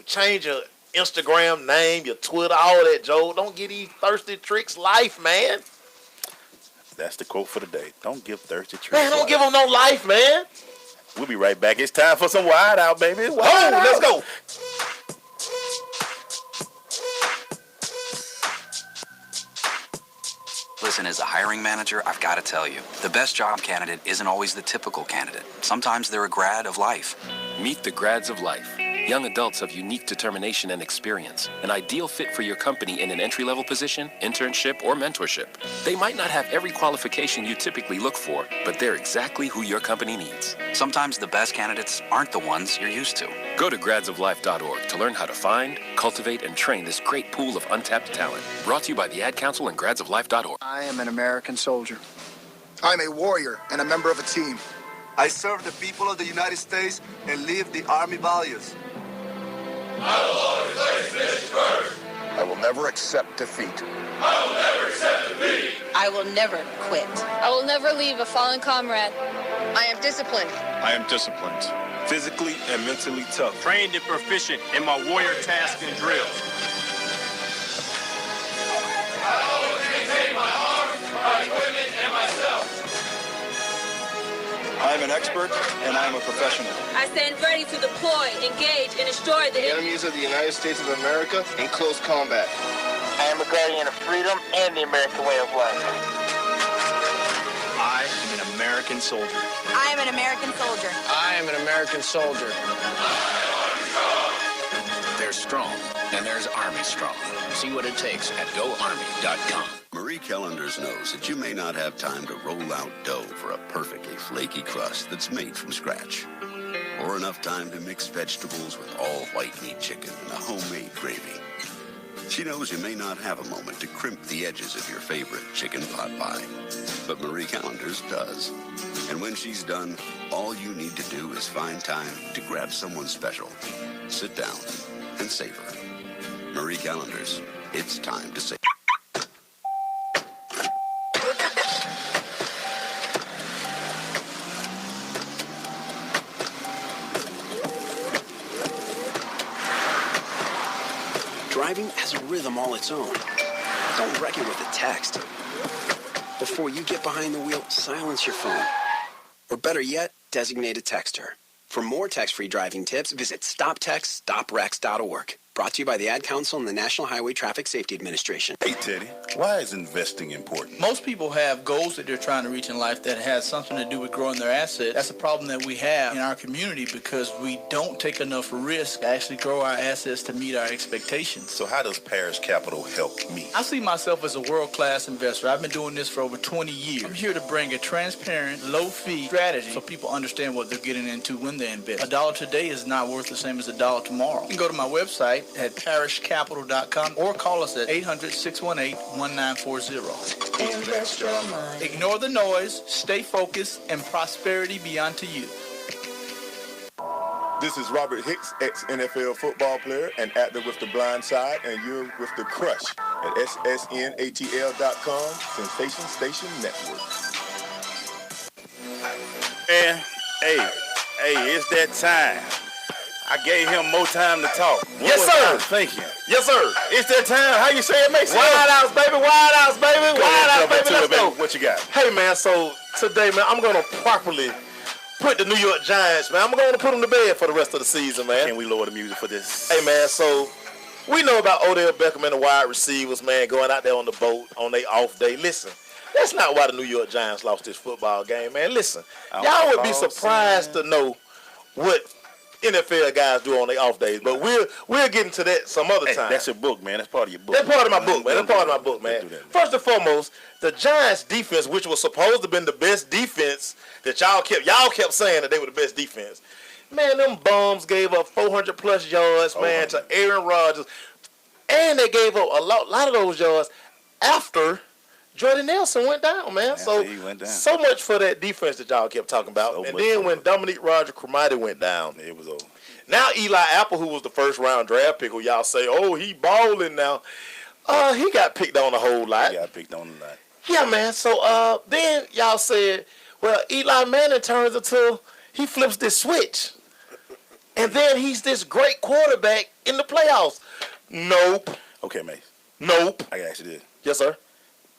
change your Instagram name, your Twitter, all that, Joe. Don't get these thirsty tricks life, man. That's the quote for the day. Don't give thirsty tricks Man, don't give them no life, man. We'll be right back. It's time for some Wide Out, baby. Let's go. Listen, as a hiring manager, I've got to tell you, the best job candidate isn't always the typical candidate. Sometimes they're a grad of life. Meet the grads of life. Young adults of unique determination and experience. An ideal fit for your company in an entry-level position, internship, or mentorship. They might not have every qualification you typically look for, but they're exactly who your company needs. Sometimes the best candidates aren't the ones you're used to. Go to gradsoflife.org to learn how to find, cultivate, and train this great pool of untapped talent. Brought to you by the Ad Council and gradsoflife.org. I am an American soldier. I'm a warrior and a member of a team. I serve the people of the United States and live the Army values. I will always place mission first. I will never accept defeat. I will never accept defeat. I will never quit. I will never leave a fallen comrade. I am disciplined. I am disciplined. Physically and mentally tough. Trained and proficient in my warrior tasks and drills. I always maintain my arms, my equipment, and myself. I am an expert, and I am a professional. I stand ready to deploy, engage, and destroy the enemies of the United States of America in close combat. I am a guardian of freedom and the American way of life. I am an American soldier. I am an American soldier. I am an American soldier. There's strong, and there's Army strong. See what it takes at GoArmy.com. Marie Callender's knows that you may not have time to roll out dough for a perfectly flaky crust that's made from scratch, or enough time to mix vegetables with all white meat chicken and a homemade gravy. She knows you may not have a moment to crimp the edges of your favorite chicken pot pie, but Marie Callender's does. And when she's done, all you need to do is find time to grab someone special, sit down, and savor. Marie Callender's, it's time to savor. Driving has a rhythm all its own. Don't wreck it with a text. Before you get behind the wheel, silence your phone. Or better yet, designate a texter. For more text-free driving tips, visit stoptextstoprex.org. Brought to you by the Ad Council and the National Highway Traffic Safety Administration. Hey, Teddy, why is investing important? Most people have goals that they're trying to reach in life that has something to do with growing their assets. That's a problem that we have in our community because we don't take enough risk to actually grow our assets to meet our expectations. So how does Parish Capital help me? I see myself as a world-class investor. I've been doing this for over 20 years. I'm here to bring a transparent, low-fee strategy so people understand what they're getting into when they invest. $1 today is not worth the same as $1 tomorrow. You can go to my website at parishcapital.com or call us at 800-618-1940. Invest your money. Ignore the noise, stay focused, and prosperity be unto you. This is Robert Hicks, ex-NFL football player and actor with The Blind Side, and you're with The Crush at ssnatl.com, Sensation Station Network. Man, hey, it's that time. I gave him more time to talk. Yes, sir. Thank you. Yes, sir. It's that time. How you say it, Mason? Wide outs, baby. Wide outs, baby. Wide outs, baby. Let's go. What you got? Hey, man, so today, man, I'm going to properly put the New York Giants, man. I'm going to put them to bed for the rest of the season, man. Can we lower the music for this? Hey, man, so we know about Odell Beckham and the wide receivers, man, going out there on the boat on their off day. Listen, that's not why the New York Giants lost this football game, man. Listen, y'all would be surprised to know what NFL guys do on their off days, but we'll get into that some other time. That's your book, man. That's part of your book. That's part of my book, man. That's part of my book, man. First and foremost, the Giants defense, which was supposed to have been the best defense that y'all kept saying that they were the best defense. Man, them bums gave up 400 plus yards, man, to Aaron Rodgers. And they gave up a lot of those yards after Jordan Nelson went down, man. So much for that defense that y'all kept talking about. And then when Dominique Rodgers-Cromartie went down, it was over. Now Eli Apple, who was the first round draft pick, who y'all say, oh, he balling now. He got picked on a whole lot. He got picked on a lot. Yeah, man. So then y'all said, well, Eli Manning turns until he flips this switch. And then he's this great quarterback in the playoffs. Nope. Okay, mate. Nope. I got to ask you this. Yes, sir.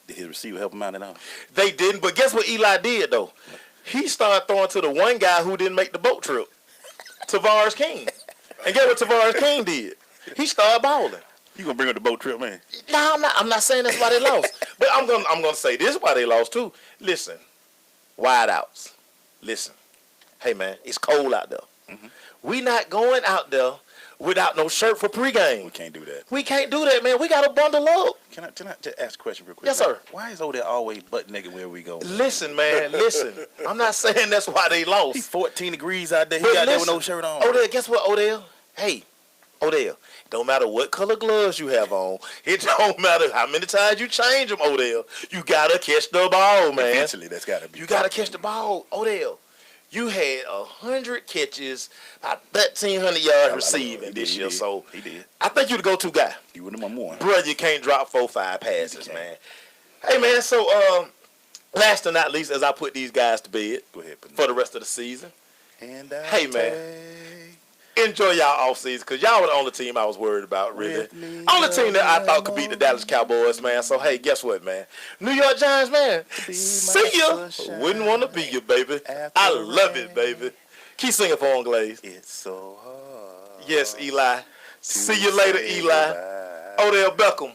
Did his receiver help him out at all? They didn't, but guess what Eli did, though? He started throwing to the one guy who didn't make the boat trip, Tavares King. And guess what Tavares King did? He started balling. You gonna bring up the boat trip, man? No, I'm not saying that's why they lost. But I'm gonna say this is why they lost too. Listen, wide outs. Listen, hey man, it's cold out there. Mm-hmm. We not going out there without no shirt for pregame. We can't do that. We can't do that, man. We got to bundle up. Can I just ask a question real quick? Yes, sir. Why is Odell always butt naked wherever we go? Listen, man, listen. I'm not saying that's why they lost. He's 14 degrees out there. He got there with no shirt on. Odell, guess what, Odell? Hey, Odell, don't matter what color gloves you have on. It don't matter how many times you change them, Odell. You got to catch the ball, man. Eventually, that's got to be. You got to catch the ball, Odell. You had 100 catches, about 1,300 yards receiving this year. So he did. I think you the go-to guy. You were number one. Bro, you can't drop 4-5 passes, man. Hey, man, so last but not least, as I put these guys to bed for the rest of the season. And hey, man, enjoy y'all offseason because y'all were the only team I was worried about, really. Only team that I thought could beat the Dallas Cowboys, man. So, hey, guess what, man? New York Giants, man. See ya. Wouldn't want to be you, baby. I love it, baby. Keep singing for Glaze. It's so hard. Yes, Eli. See you later, Eli. Odell Beckham.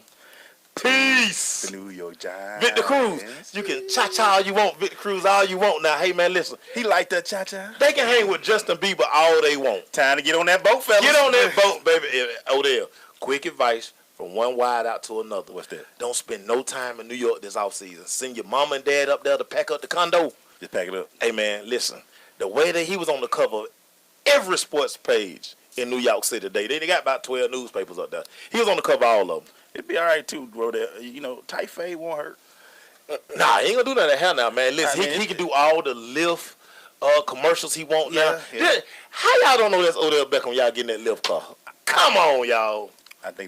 Peace. The New York Giants. Victor Cruz. You can cha-cha all you want, Victor Cruz all you want. Now, hey, man, listen. He like that cha-cha. They can hang with Justin Bieber all they want. Time to get on that boat, fellas. Get on that boat, baby. Odell, quick advice from one wide out to another. What's that? Don't spend no time in New York this offseason. Send your mama and dad up there to pack up the condo. Just pack it up. Hey, man, listen. The way that he was on the cover of every sports page in New York City today, they got about 12 newspapers up there. He was on the cover of all of them. It'd be all right, too, bro. You know, tight fade won't hurt. Nah, he ain't gonna do none of that hell now, man. Listen, he can do all the lift commercials he want now. Yeah. How y'all don't know that's Odell Beckham? Y'all getting that lift car? Come on, y'all.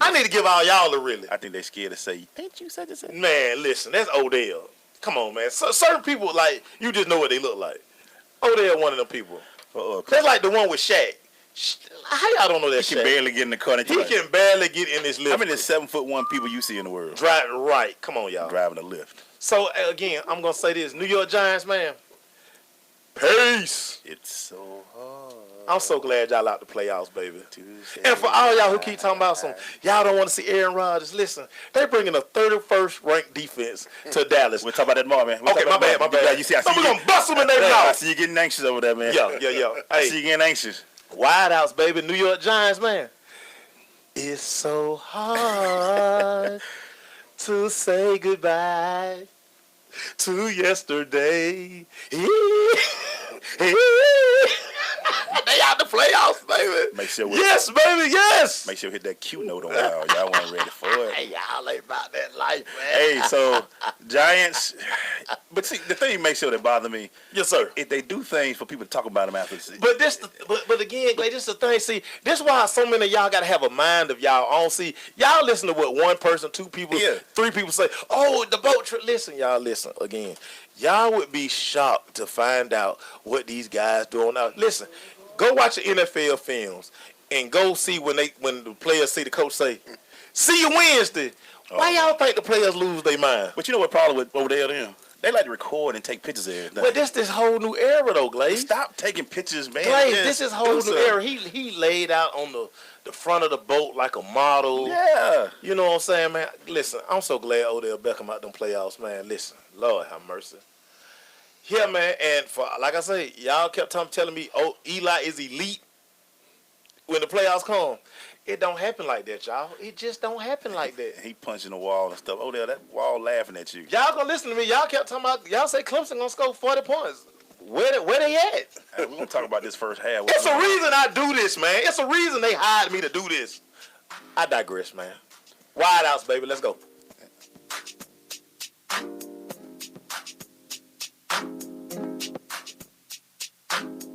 I need to give all y'all a really. I think they scared to say, ain't you such and such? Man, listen, that's Odell. Come on, man. So, certain people, like, you just know what they look like. Odell one of them people. That's like the one with Shaq. How y'all don't know that He can barely get in the car. He can barely get in this lift. How many 7'1" people you see in the world? Driving right. Come on, y'all. Driving a lift. So, again, I'm going to say this. New York Giants, man. Peace. It's so hard. I'm so glad y'all out the playoffs, baby. And for all y'all who keep talking about y'all don't want to see Aaron Rodgers, listen, they bringing a 31st ranked defense to Dallas. We'll talk about that tomorrow, man. Okay, my bad. You see, we're going to bust them in their mouth. I see you getting anxious over there, man. Yeah. I see you getting anxious. Wideouts, baby. New York Giants, man. It's so hard to say goodbye to yesterday. They out the playoffs, baby. Make sure yes, baby, yes. Make sure you hit that Q note on y'all. Y'all weren't ready for it. Hey, y'all ain't about that life, man. Hey, so Giants. But see, the thing makes sure that bother me. Yes, sir. If they do things for people to talk about them after. But but again, Clay, this is the thing. See, this is why so many of y'all got to have a mind of y'all own. See, y'all listen to what one person, two people, three people say. Oh, the boat trip. Listen, y'all, listen again. Y'all would be shocked to find out what these guys doing now. Listen, go watch the NFL films and go see when the players see the coach say, "See you Wednesday." Why y'all think the players lose their mind? But you know what problem with over there them? They like to record and take pictures of everything. But this whole new era though, Glaze. Stop taking pictures, man. Glaze, this is whole new era. He laid out on the front of the boat like a model. Yeah. You know what I'm saying, man? Listen, I'm so glad Odell Beckham out them playoffs, man. Listen, Lord have mercy. Yeah, man, and for like I say, y'all kept telling me, oh, Eli is elite when the playoffs come. It don't happen like that, y'all. It just don't happen like that. He punching the wall and stuff. Odell, that wall laughing at you. Y'all gonna listen to me. Y'all kept talking about, y'all say Clemson gonna score 40 points. Where they at? We're gonna talk about this first half. It's a reason I do this, man. It's a reason they hired me to do this. I digress, man. Wideouts, baby. Let's go.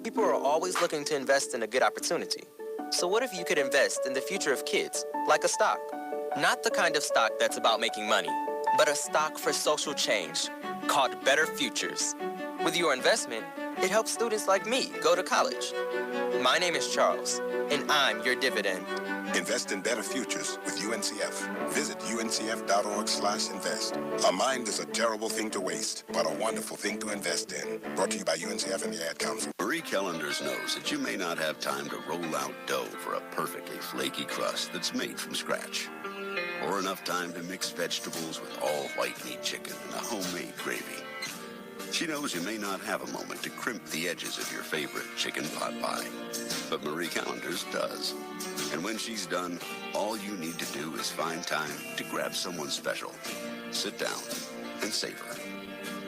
People are always looking to invest in a good opportunity. So what if you could invest in the future of kids, like a stock? Not the kind of stock that's about making money, but a stock for social change called Better Futures. With your investment, it helps students like me go to college. My name is Charles, and I'm your dividend. Invest in better futures with UNCF. Visit uncf.org/invest. A mind is a terrible thing to waste, but a wonderful thing to invest in. Brought to you by UNCF and the Ad Council. Marie Callender's knows that you may not have time to roll out dough for a perfectly flaky crust that's made from scratch, or enough time to mix vegetables with all white meat chicken and a homemade gravy. She knows you may not have a moment to crimp the edges of your favorite chicken pot pie, but Marie Callender's does. And when she's done, all you need to do is find time to grab someone special, sit down, and savor.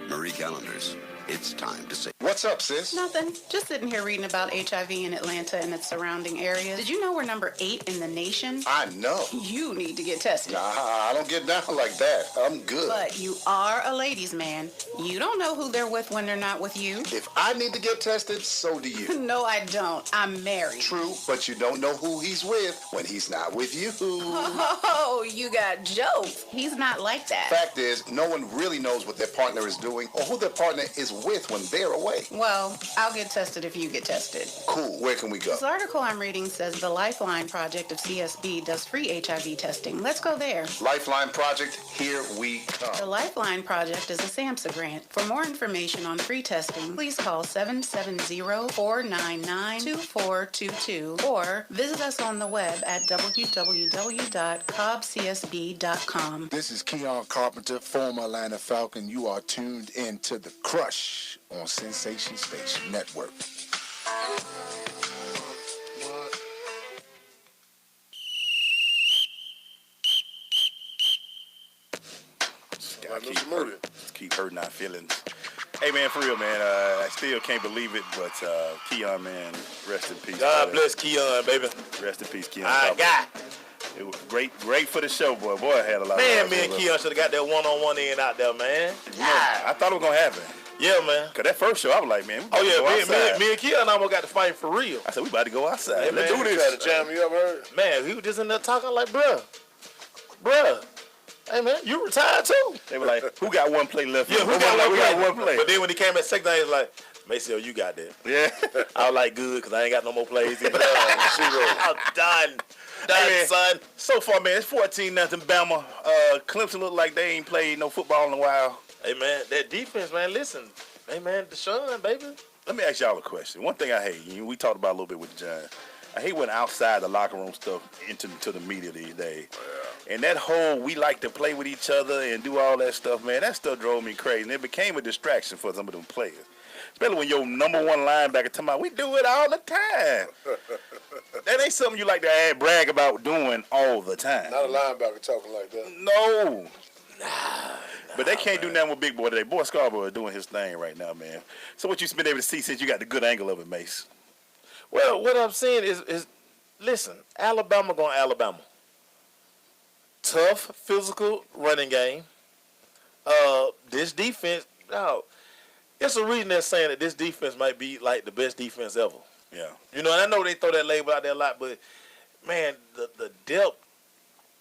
Marie Callender's, it's time to save. What's up, sis? Nothing. Just sitting here reading about HIV in Atlanta and its surrounding areas. Did you know we're number 8 in the nation? I know. You need to get tested. Nah, I don't get down like that. I'm good. But you are a ladies' man. You don't know who they're with when they're not with you. If I need to get tested, so do you. No, I don't. I'm married. True, but you don't know who he's with when he's not with you. Oh, you got jokes. He's not like that. Fact is, no one really knows what their partner is doing or who their partner is with when they're away. Well, I'll get tested if you get tested. Cool. Where can we go? This article I'm reading says the Lifeline Project of CSB does free HIV testing. Let's go there. Lifeline Project, here we come. The Lifeline Project is a SAMHSA grant. For more information on free testing, please call 770-499-2422 or visit us on the web at www.cobbcsb.com. This is Keon Carpenter, former Atlanta Falcon. You are tuned in to The Crush on Sensation Station Network. Just keep hurting our feelings. Hey, man, for real, man. I still can't believe it, but Keon, man, rest in peace. God bless Keon, baby. Rest in peace, Keon. I got. It was great for the show, boy. Boy, I had a lot man, of me and Keon should have got that one-on-one in out there, man. I thought it was going to happen. Yeah, man. Because that first show, I was like, man, me and Keon almost got to fight for real. I said, we about to go outside. Hey, Let's man, do this. Try to jam you up, heard? Man, we were just in there talking like, bruh. Hey, man, you retired too. They were like, who got one play left? Yeah, who got one play? But then when he came at second, he was like, Maceo, you got that. Yeah. I was like, good, because I ain't got no more plays either. I'm done. Done, son. So far, man, it's 14-0 Bama. Clemson look like they ain't played no football in a while. Hey, man, that defense, man, listen. Hey, man, Deshaun, baby. Let me ask y'all a question. One thing I hate, we talked about a little bit with John. I hate when outside the locker room stuff into the media these days. Yeah. And that whole we like to play with each other and do all that stuff, man, that stuff drove me crazy. And it became a distraction for some of them players. Especially when your number one linebacker talking about, we do it all the time. That ain't something you like to brag about doing all the time. Not a linebacker talking like that. No. But they can't do nothing with Big Boy today. Boy Scarborough is doing his thing right now, man. So what you been able to see since you got the good angle of it, Mace? Well, what I'm saying is listen, Alabama going Alabama. Tough, physical running game. This defense, it's a reason they're saying that this defense might be like the best defense ever. Yeah. And I know they throw that label out there a lot, but, man, the depth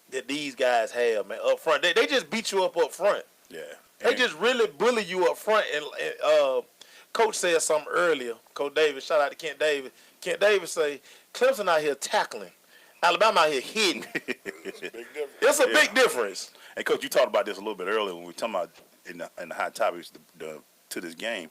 that these guys have, man, up front, they just beat you up front. Yeah. They just really bully you up front. And Coach said something earlier. Coach Davis, shout out to Kent Davis. Kent Davis say, Clemson out here tackling. Alabama out here hitting. It's a big difference. And, Coach, you talked about this a little bit earlier when we were talking about in the hot topics to this game.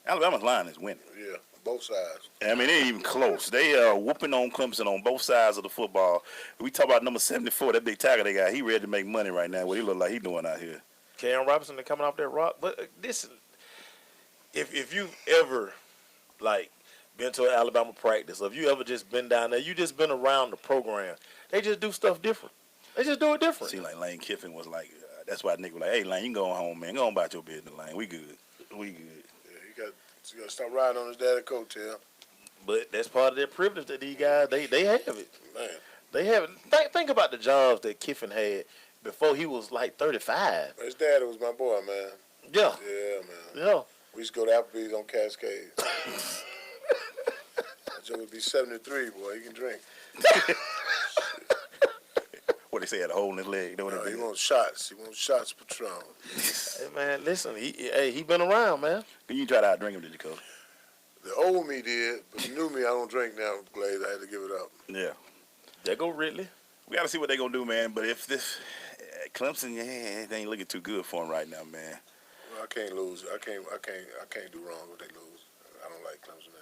Alabama's line is winning. Yeah, both sides. I mean, they ain't even close. They are whooping on Clemson on both sides of the football. We talk about number 74, that big tackle they got. He ready to make money right now. What he look like he doing out here. Cam Robinson, they're coming off that rock. But this, if you've ever, been to an Alabama practice, or if you ever just been down there, you just been around the program, they just do stuff different. They just do it different. See, like Lane Kiffin was like, that's why Nick was like, hey, Lane, you can go home, man. Go on about your business, Lane. We good. We good. Yeah, you got to stop riding on his daddy coattail. But that's part of their privilege that these guys, they have it. Man. They have it. Think about the jobs that Kiffin had before he was like 35. His daddy was my boy, man. Yeah. Yeah, man. Yeah. We used to go to Applebee's on Cascade. Joe would be 73, boy. He can drink. What they say, had a hole in his leg. No, he wants shots. He wants shots of Patron. Hey, man, listen. He been around, man. You try to outdrink him, did you, Coach? The old me did, but the new me, I don't drink now, Glaze. I had to give it up. Yeah. There go Ridley. We got to see what they're going to do, man. But if this Clemson, it ain't looking too good for him right now, man. Well, I can't lose. I can't do wrong if they lose. I don't like Clemson anyway.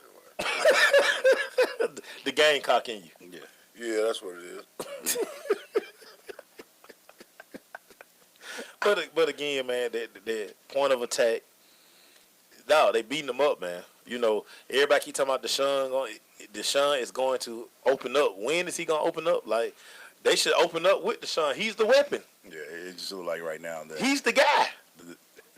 The Gamecock in you. Yeah. Yeah, that's what it is. But again, man, that point of attack, no, they beating them up, man. Everybody keep talking about Deshaun. Deshaun is going to open up. When is he going to open up? Like, they should open up with Deshaun. He's the weapon. Yeah, it just looks like right now that he's the guy.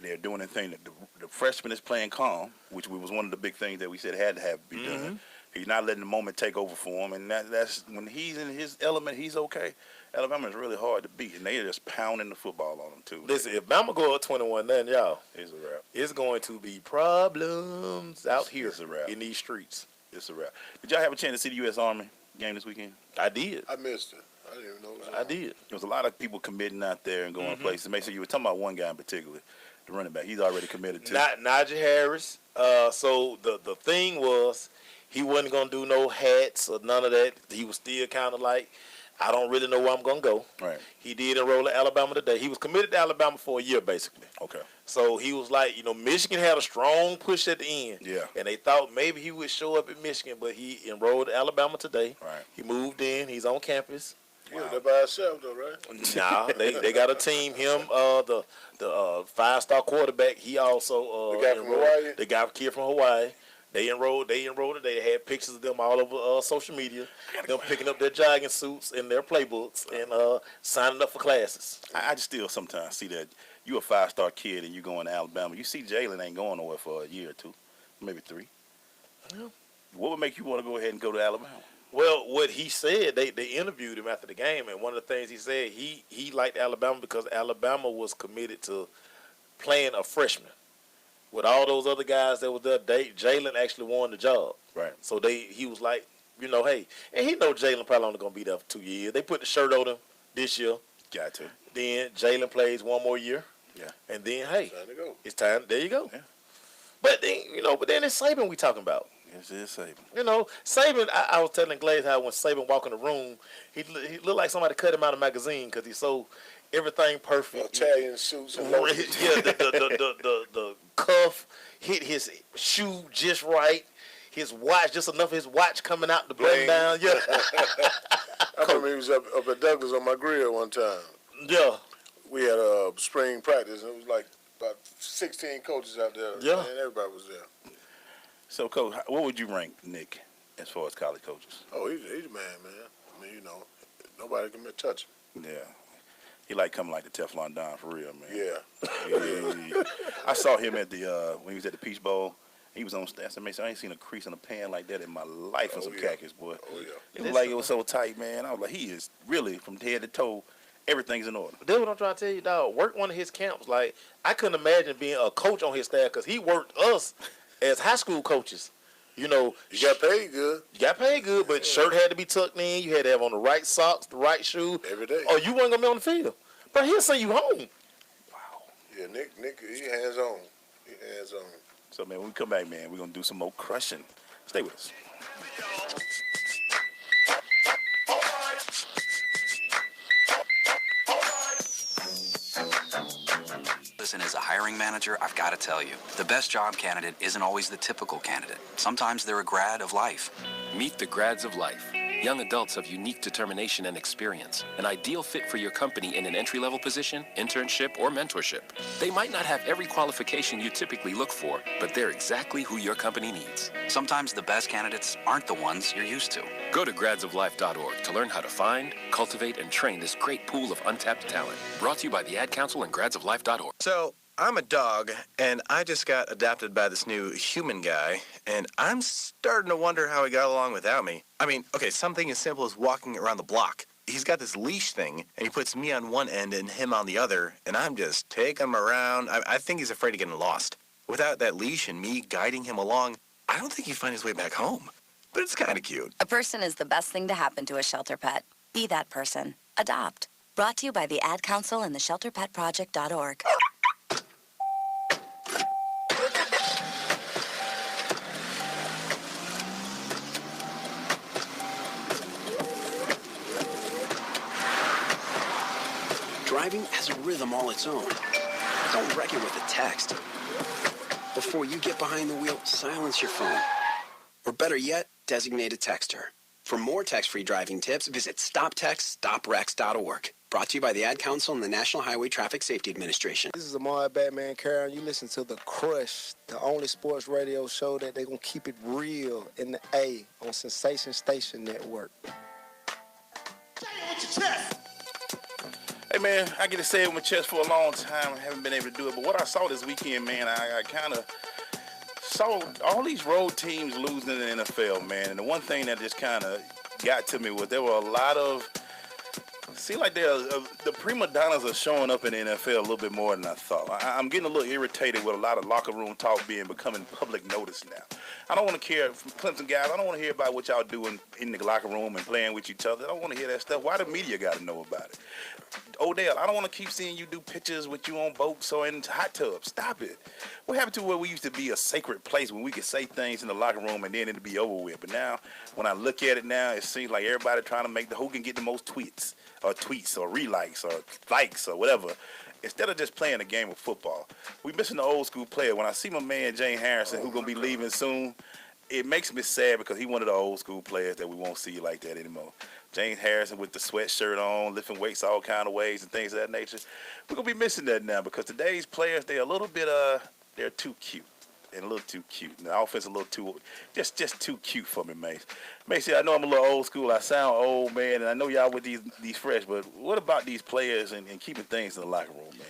They're doing the thing that the freshman is playing calm, which was one of the big things that we said had to be done. He's not letting the moment take over for him, and that's when he's in his element, he's okay. Alabama is really hard to beat, and they're just pounding the football on them, too. Listen, if Bama go up 21-0, y'all, it's a wrap. It's going to be problems out here it's a wrap. In these streets. It's a wrap. Did y'all have a chance to see the U.S. Army game this weekend? I did. I missed it. I didn't even know it was I did. There was a lot of people committing out there and going places. Make sure you were talking about one guy in particular, the running back. He's already committed to. Najee Harris. So the thing was, he wasn't going to do no hats or none of that. He was still kind of like, I don't really know where I'm going to go. Right. He did enroll at Alabama today. He was committed to Alabama for a year, basically. Okay. So he was like, Michigan had a strong push at the end. Yeah. And they thought maybe he would show up at Michigan, but he enrolled at Alabama today. Right. He moved in. He's on campus. Yeah, they're by himself, though, right? Nah, they got a team. Him, the 5-star quarterback. He also the guy from Hawaii. The guy kid from Hawaii. They enrolled today. They had pictures of them all over social media. Them picking up their jogging suits and their playbooks and signing up for classes. I just still sometimes see that you a 5-star kid and you going to Alabama. You see Jalen ain't going nowhere for a year or two, maybe 3. Yeah. What would make you want to go ahead and go to Alabama? Well, what he said, they interviewed him after the game, and one of the things he said, he liked Alabama because Alabama was committed to playing a freshman. With all those other guys that was there, Jalen actually won the job. Right. So he was like, hey, and he know Jalen probably only going to be there for 2 years. They put the shirt on him this year. Got to. Then Jalen plays one more year. Yeah. And then, hey, time to go. It's time. There you go. Yeah. But then it's Saban we talking about. Yes, it is Saban. Saban. I was telling Glaze how when Saban walk in the room, he looked like somebody cut him out of a magazine because he's so everything perfect. Italian suits and loafers. Yeah, the cuff hit his shoe just right. His watch, just enough of his watch coming out the button down. Yeah. I remember he was up at Douglas on my grill one time. Yeah. We had a spring practice, and it was like about 16 coaches out there. Yeah. And everybody was there. So, Coach, what would you rank Nick as far as college coaches? Oh, he's a man. I mean, nobody can touch him. Yeah. He coming like the Teflon Don for real, man. Yeah. I saw him at the when he was at the Peach Bowl. He was on stats. I ain't seen a crease in a pan like that in my life in some khakis, boy. Oh, yeah. It was like it was so tight, man. I was like, he is really, from head to toe, everything's in order. That's what I'm trying to tell you, dog. Worked one of his camps. Like, I couldn't imagine being a coach on his staff because he worked us as high school coaches. You got paid good. You got paid good, but shirt had to be tucked in. You had to have on the right socks, the right shoe. Every day. Or you wasn't going to be on the field. But he'll send you home. Wow. Yeah, Nick, he hands on. So, man, when we come back, man, we're going to do some more crushing. Stay with us. Listen, as a hiring manager, I've got to tell you, the best job candidate isn't always the typical candidate. Sometimes they're a grad of life. Meet the grads of life. Young adults of unique determination and experience. An ideal fit for your company in an entry-level position, internship, or mentorship. They might not have every qualification you typically look for, but they're exactly who your company needs. Sometimes the best candidates aren't the ones you're used to. Go to gradsoflife.org to learn how to find, cultivate, and train this great pool of untapped talent. Brought to you by the Ad Council and gradsoflife.org. So, I'm a dog, and I just got adopted by this new human guy, and I'm starting to wonder how he got along without me. I mean, okay, something as simple as walking around the block. He's got this leash thing, and he puts me on one end and him on the other, and I'm just taking him around. I think he's afraid of getting lost. Without that leash and me guiding him along, I don't think he'd find his way back home. But it's kind of cute. A person is the best thing to happen to a shelter pet. Be that person. Adopt. Brought to you by the Ad Council and the ShelterPetProject.org. Driving has a rhythm all its own. Don't wreck it with a text. Before you get behind the wheel, silence your phone. Or better yet, designate a texter. For more text-free driving tips, visit StopTextStopWrecks.org. Brought to you by the Ad Council and the National Highway Traffic Safety Administration. This is Amar Batman Carroll. You listen to The Crush, the only sports radio show that they're going to keep it real in the A on Sensation Station Network. Hey, man, I get to say it with my chest for a long time. I haven't been able to do it. But what I saw this weekend, man, I kind of saw all these road teams losing in the NFL, man. And the one thing that just kind of got to me was there were a lot of, seem like the prima donnas are showing up in the NFL a little bit more than I thought. I'm getting a little irritated with a lot of locker room talk becoming public notice now. I don't want to care, Clemson guys, I don't want to hear about what y'all doing in the locker room and playing with each other. I don't want to hear that stuff. Why the media got to know about it? Odell, I don't want to keep seeing you do pictures with you on boats or in hot tubs. Stop it. What happened to where we used to be a sacred place when we could say things in the locker room and then it'd be over with? But now, when I look at it now, it seems like everybody trying to make who can get the most tweets or relikes or likes or whatever, instead of just playing a game of football. We missing the old school player. When I see my man James Harrison, who's going to be leaving soon, it makes me sad because he's one of the old school players that we won't see like that anymore. James Harrison with the sweatshirt on, lifting weights all kind of ways and things of that nature. We're going to be missing that now because today's players, they're a little bit, they're too cute. And a little too cute. And the offense a little too, just too cute for me, Mace. Mace, I know I'm a little old school. I sound old, man, and I know y'all with these fresh, but what about these players and keeping things in the locker room, man?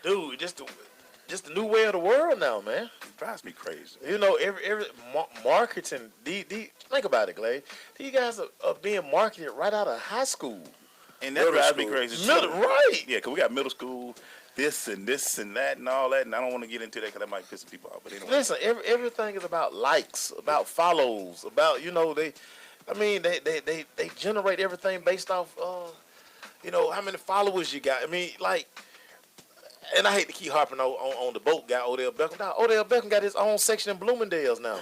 Dude, just the new way of the world now, man. It drives me crazy. You know, every marketing, think about it, Glade. These guys are being marketed right out of high school. And that drives me crazy. Right. Yeah, because we got middle school, this and that and all that, and I don't want to get into that because that might piss people off. But anyway. Listen, everything is about likes, about follows, about, they generate everything based off, how many followers you got. I mean, like, and I hate to keep harping on the boat guy, Odell Beckham. Now, Odell Beckham got his own section in Bloomingdale's now.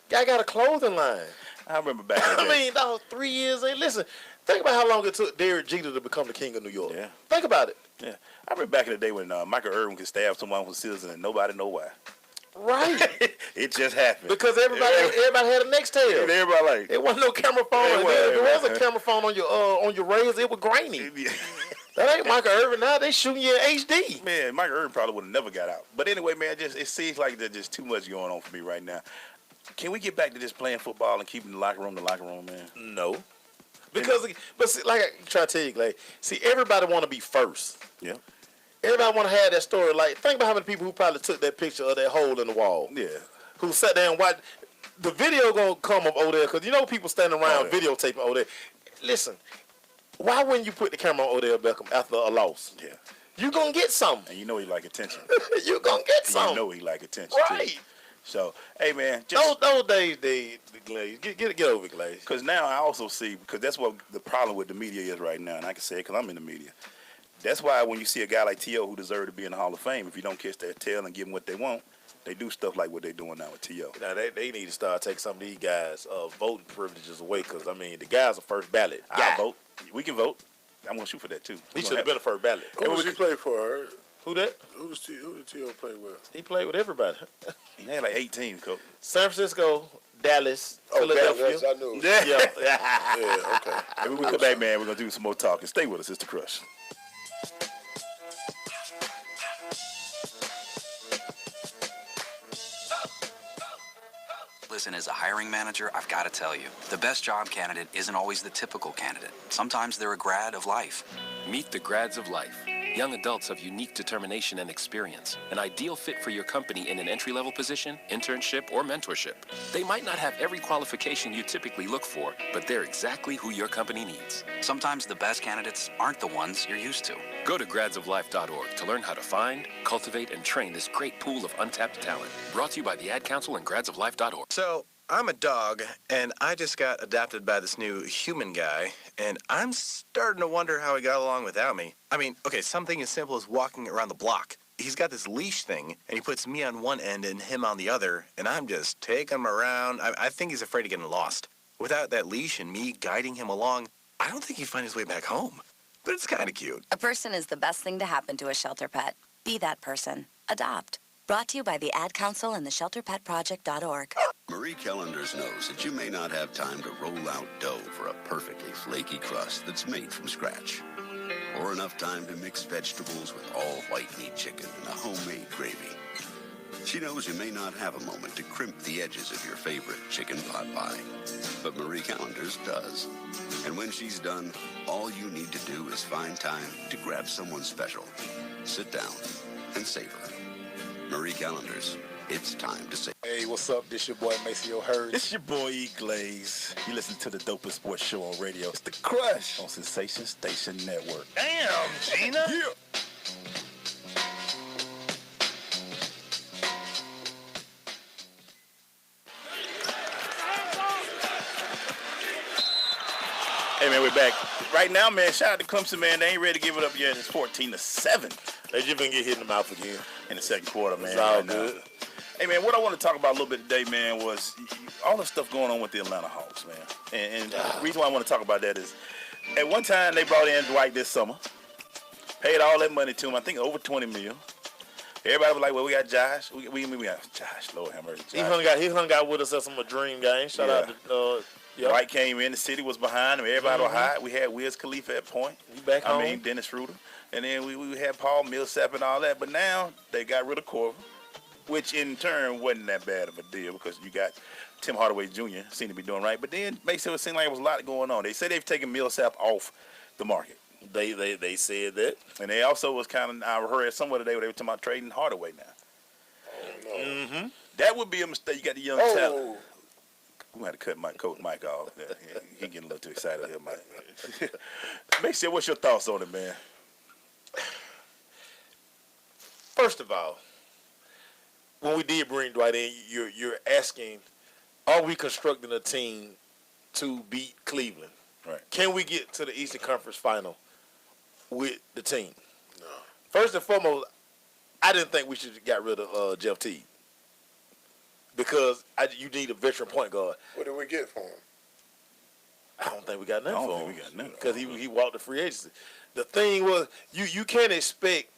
Guy got a clothing line. I remember back in the day. I mean, dog, 3 years in. Listen, think about how long it took Derrick Jeter to become the king of New York. Yeah. Think about it. Yeah. I remember back in the day when Michael Irvin could stab someone with scissors and nobody know why. Right. It just happened. Because everybody had a next tail. And everybody like, there wasn't no camera phone. If there was a camera phone on your Razor, it was grainy. That ain't Michael Irvin now. They shooting you in HD. Man, Michael Irvin probably would have never got out. But anyway, man, it seems like there's just too much going on for me right now. Can we get back to just playing football and keeping the locker room, man? No. Because, but see, like I try to tell you, Clay, see, everybody want to be first. Yeah. Everybody want to have that story. Like, think about how many people who probably took that picture of that hole in the wall. Yeah. Who sat there and watched. The video going to come of Odell, because you know people standing around videotaping Odell. Listen, why wouldn't you put the camera on Odell Beckham after a loss? Yeah. You going to get something. And you know he like attention. You going to get something. You know he like attention, right. too. So, hey, man. Those days, Glaze. Get over it, Glaze. Because now I also see, because that's what the problem with the media is right now, and I can say it because I'm in the media. That's why when you see a guy like T.O. who deserves to be in the Hall of Fame, if you don't catch their tail and give them what they want, they do stuff like what they're doing now with T.O. Now, they need to start taking some of these guys' voting privileges away, because, I mean, the guys are first ballot. I vote. We can vote. I'm going to shoot for that, too. He should have been a first ballot. Who does he play for? Who that? Who did T.O. play with? He played with everybody. He had like 18, Coach. San Francisco, Dallas, Philadelphia. Dallas, I knew. Yeah, okay. And when we come back, man, we're going to do some more talking. Stay with us. It's The Crush. Listen, as a hiring manager, I've got to tell you, the best job candidate isn't always the typical candidate. Sometimes they're a grad of life. Meet the grads of life. Young adults of unique determination and experience. An ideal fit for your company in an entry-level position, internship, or mentorship. They might not have every qualification you typically look for, but they're exactly who your company needs. Sometimes the best candidates aren't the ones you're used to. Go to gradsoflife.org to learn how to find, cultivate, and train this great pool of untapped talent. Brought to you by the Ad Council and gradsoflife.org. So, I'm a dog, and I just got adopted by this new human guy, and I'm starting to wonder how he got along without me. I mean, okay, something as simple as walking around the block. He's got this leash thing, and he puts me on one end and him on the other, and I'm just taking him around. I think he's afraid of getting lost. Without that leash and me guiding him along, I don't think he'd find his way back home. But it's kind of cute. A person is the best thing to happen to a shelter pet. Be that person. Adopt. Brought to you by the Ad Council and the ShelterPetProject.org. Marie Callender's knows that you may not have time to roll out dough for a perfectly flaky crust that's made from scratch. Or enough time to mix vegetables with all white meat chicken and a homemade gravy. She knows you may not have a moment to crimp the edges of your favorite chicken pot pie. But Marie Callender's does. And when she's done, all you need to do is find time to grab someone special. Sit down and savor. Marie Callender's, it's time to say. Hey, what's up? This your boy Maceo Hurd. This your boy E. Glaze. You listen to the dopest sports show on radio. It's The Crush on Sensation Station Network. Damn, Gina. Yeah. Hey man, we're back. Right now, man, shout out to Clemson, man. They ain't ready to give it up yet. It's 14-7. They just been get hit in the mouth again in the second quarter, man. It's all right good. Now. Hey man, what I want to talk about a little bit today, man, was all the stuff going on with the Atlanta Hawks, man. And the reason why I want to talk about that is, at one time they brought in Dwight this summer, paid all that money to him. I think over $20 million. Everybody was like, "Well, we got Josh. We got Josh. Lord have mercy." He hung out with us at some dream game. Shout out to. Dwight came in, the city was behind him, everybody was hot. We had Wiz Khalifa at point. He back home. I mean, Dennis Schroeder. And then we had Paul Millsap and all that. But now they got rid of Corver, which in turn wasn't that bad of a deal because you got Tim Hardaway Jr. seemed to be doing right. But then makes it seem like there was a lot going on. They say they've taken Millsap off the market. They said that. And they also was kind of, I heard somewhere today where they were talking about trading Hardaway now. Mm-hmm. That would be a mistake. You got the young talent. We had to cut my coat Mike off. He getting a little too excited here, Mike. Make sure, what's your thoughts on it, man? First of all, when we did bring Dwight in, you're asking, are we constructing a team to beat Cleveland? Right. Can we get to the Eastern Conference Final with the team? No. First and foremost, I didn't think we should have got rid of Jeff Teague because you need a veteran point guard. What did we get for him? I don't think we got nothing for him. We got nothing because he walked the free agency. The thing was, you can't expect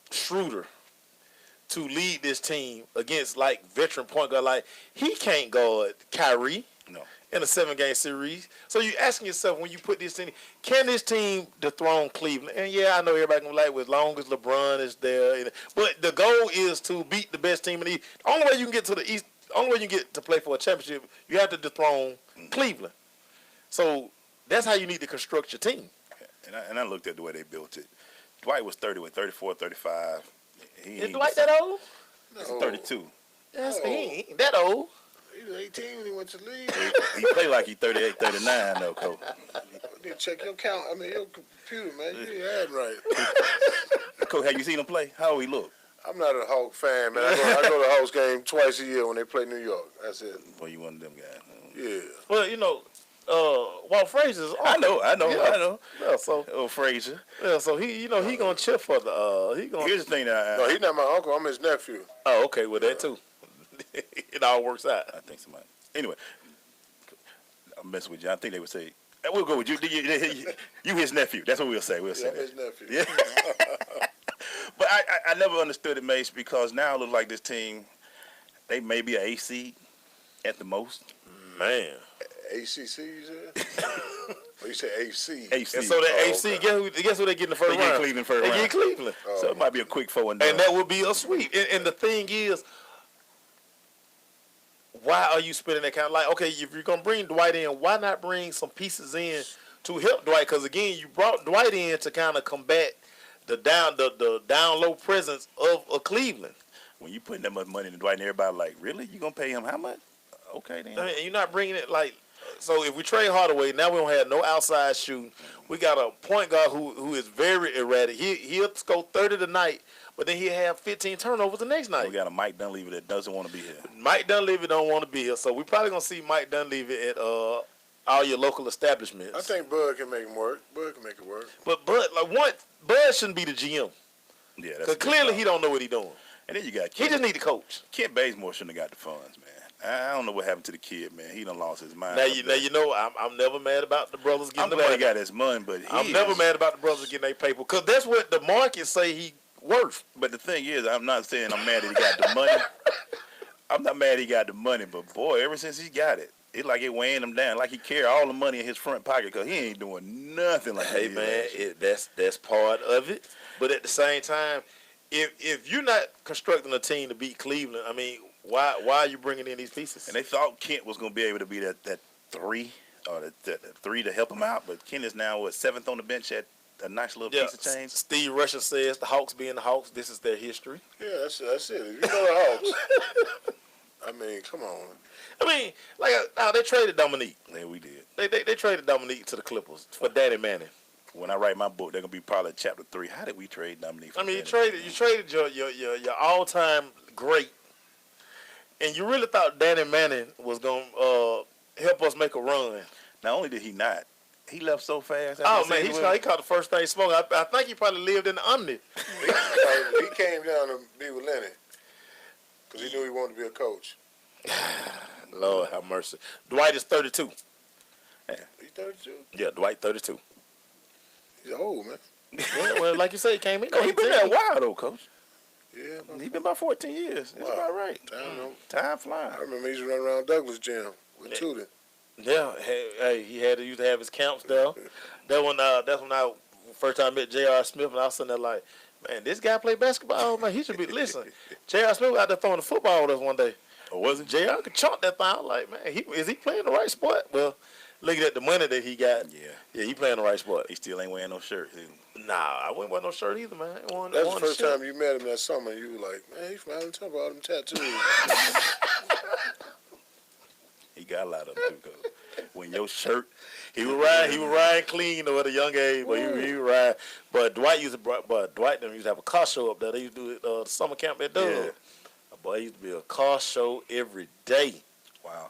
Schroeder to lead this team against like veteran point guard. Like he can't guard Kyrie in a 7-game series. So you're asking yourself when you put this in, can this team dethrone Cleveland? And yeah, I know everybody can like as long as LeBron is there. But the goal is to beat the best team in the East. The only way you can get to the East, the only way you can get to play for a championship, you have to dethrone Cleveland. So that's how you need to construct your team. And I looked at the way they built it. Dwight was 34, 35. Is Dwight that old? He's 32. Yes, he ain't that old. He was 18 when he went to the league. He played like he's 38, 39 though, Coach. You check your count. I mean, your computer, man. You ain't had right. Coach, have you seen him play? How he look? I'm not a Hawk fan, man. I go to Hawks game twice a year when they play New York. That's it. Boy, you one of them guys. Yeah. Well, you know, Walt Frazier's I know. Yeah, so Frazier. Yeah, so he gonna chip for the Here's the thing that no, he's not my uncle. I'm his nephew. Oh, okay, well that too. It all works out. I think somebody. Anyway, I'm messing with you. I think they would say, we'll go with you. You his nephew. That's what we'll say. We'll say I'm his nephew. Yeah. But I never understood it, Mace, because now it looks like this team, they may be an AC at the most. Man. ACC, you said? Or you said AC? AC. And so that AC, okay. guess who they get in the first round? They get Cleveland first round. They get Cleveland. Oh. So it might be a quick 4-0. And that would be a sweep. And the thing is, why are you spending that kind of like, okay, if you're going to bring Dwight in, why not bring some pieces in to help Dwight? Because, again, you brought Dwight in to kind of combat the down low presence of Cleveland. When you putting that much money into Dwight and everybody like, really? You going to pay him how much? Okay, then. I mean, you're not bringing it like, so if we trade Hardaway, now we don't have no outside shooting. We got a point guard who is very erratic. He'll score 30 tonight, but then he'll have 15 turnovers the next night. We got a Mike Dunleavy that doesn't want to be here. Mike Dunleavy don't want to be here, so we're probably going to see Mike Dunleavy at all your local establishments. I think Bud can make him work. Bud can make it work. But Bud shouldn't be the GM. Yeah, because clearly he don't know what he's doing. And then you got he just need to coach. Kent Bazemore shouldn't have got the funds, man. I don't know what happened to the kid, man. He done lost his mind. Now you know I'm never mad about the brothers getting I'm the glad money. he got his money, but I'm never mad about the brothers getting their paper because that's what the market say he worth. But the thing is, I'm not saying I'm mad that he got the money. I'm not mad he got the money, but boy, ever since he got it, it's like it weighing him down, like he carry all the money in his front pocket because he ain't doing nothing like that. Hey man, that's part of it. But at the same time, if you're not constructing a team to beat Cleveland, I mean, why are you bringing in these pieces? And they thought Kent was going to be able to be that 3 or that 3 to help him out, but Kent is now 7th on the bench at a nice little piece of change. Steve Rusher says the Hawks being the Hawks, this is their history. Yeah, that's it. If you know the Hawks, I mean, come on. I mean, they traded Dominique. Yeah, we did. They traded Dominique to the Clippers for Danny Manning. When I write my book, they're gonna be probably chapter 3. How did we trade Dominique? I mean, you traded your all-time great, and you really thought Danny Manning was gonna help us make a run. Not only did he not, he left so fast. Oh man, he caught the first thing smoking. I think he probably lived in the Omni. He came down to be with Lenny because he knew he wanted to be a coach. Lord have mercy. Dwight is 32. Yeah. He's 32? Yeah, Dwight 32. He's old, man. well, like you said, he came in. He been there a while, though, Coach. Yeah. He been about 14 years. That's about right. Time flying. I remember he used to run around Douglas Gym with Tootie. Yeah. Hey, he used to have his camps there. That's when I first time met J.R. Smith, and I was sitting there like, man, this guy play basketball? Man, he should be, listen, J.R. Smith was out there throwing the football with us one day. Oh, was it? J.R. could chunk that thing. I was like, man, is he playing the right sport? Well, looking at the money that he got, yeah, he playing the right sport. He still ain't wearing no shirt. Nah, I wouldn't wear no shirt either, man. That's the first time you met him that summer. You were like, man, he's from Allentown, all them tattoos. He got a lot of them too, cause when your shirt, he was riding clean though at a young age, but he was riding. But Dwight used to have a car show up there. They used to do it the summer camp at Dove. Yeah. Boy, it used to be a car show every day. Wow.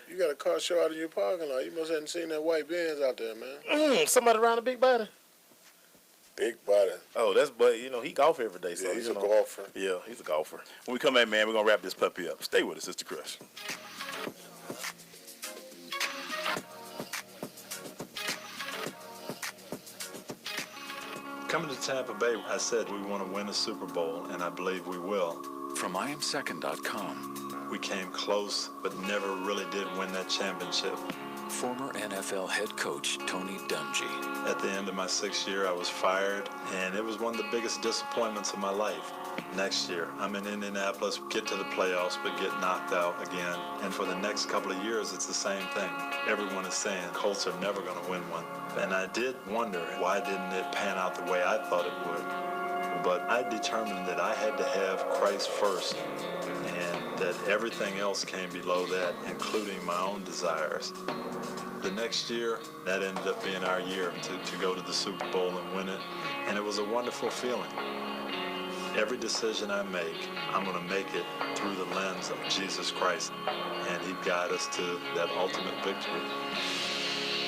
You got a car show out in your parking lot. You must haven't seen that white Benz out there, man. Somebody around a big body. Big body. Oh, but he golf every day. So yeah, he's a golfer. Yeah, he's a golfer. When we come back, man, we're going to wrap this puppy up. Stay with us, Sister Crush. Coming to Tampa Bay, I said we want to win a Super Bowl, and I believe we will. From IamSecond.com. We came close, but never really did win that championship. Former NFL head coach Tony Dungy. At the end of my 6th year, I was fired, and it was one of the biggest disappointments of my life. Next year, I'm in Indianapolis, get to the playoffs, but get knocked out again. And for the next couple of years, it's the same thing. Everyone is saying Colts are never going to win one. And I did wonder, why didn't it pan out the way I thought it would? But I determined that I had to have Christ first, and that everything else came below that, including my own desires. The next year, that ended up being our year to go to the Super Bowl and win it, and it was a wonderful feeling. Every decision I make, I'm going to make it through the lens of Jesus Christ, and He'd guide us to that ultimate victory.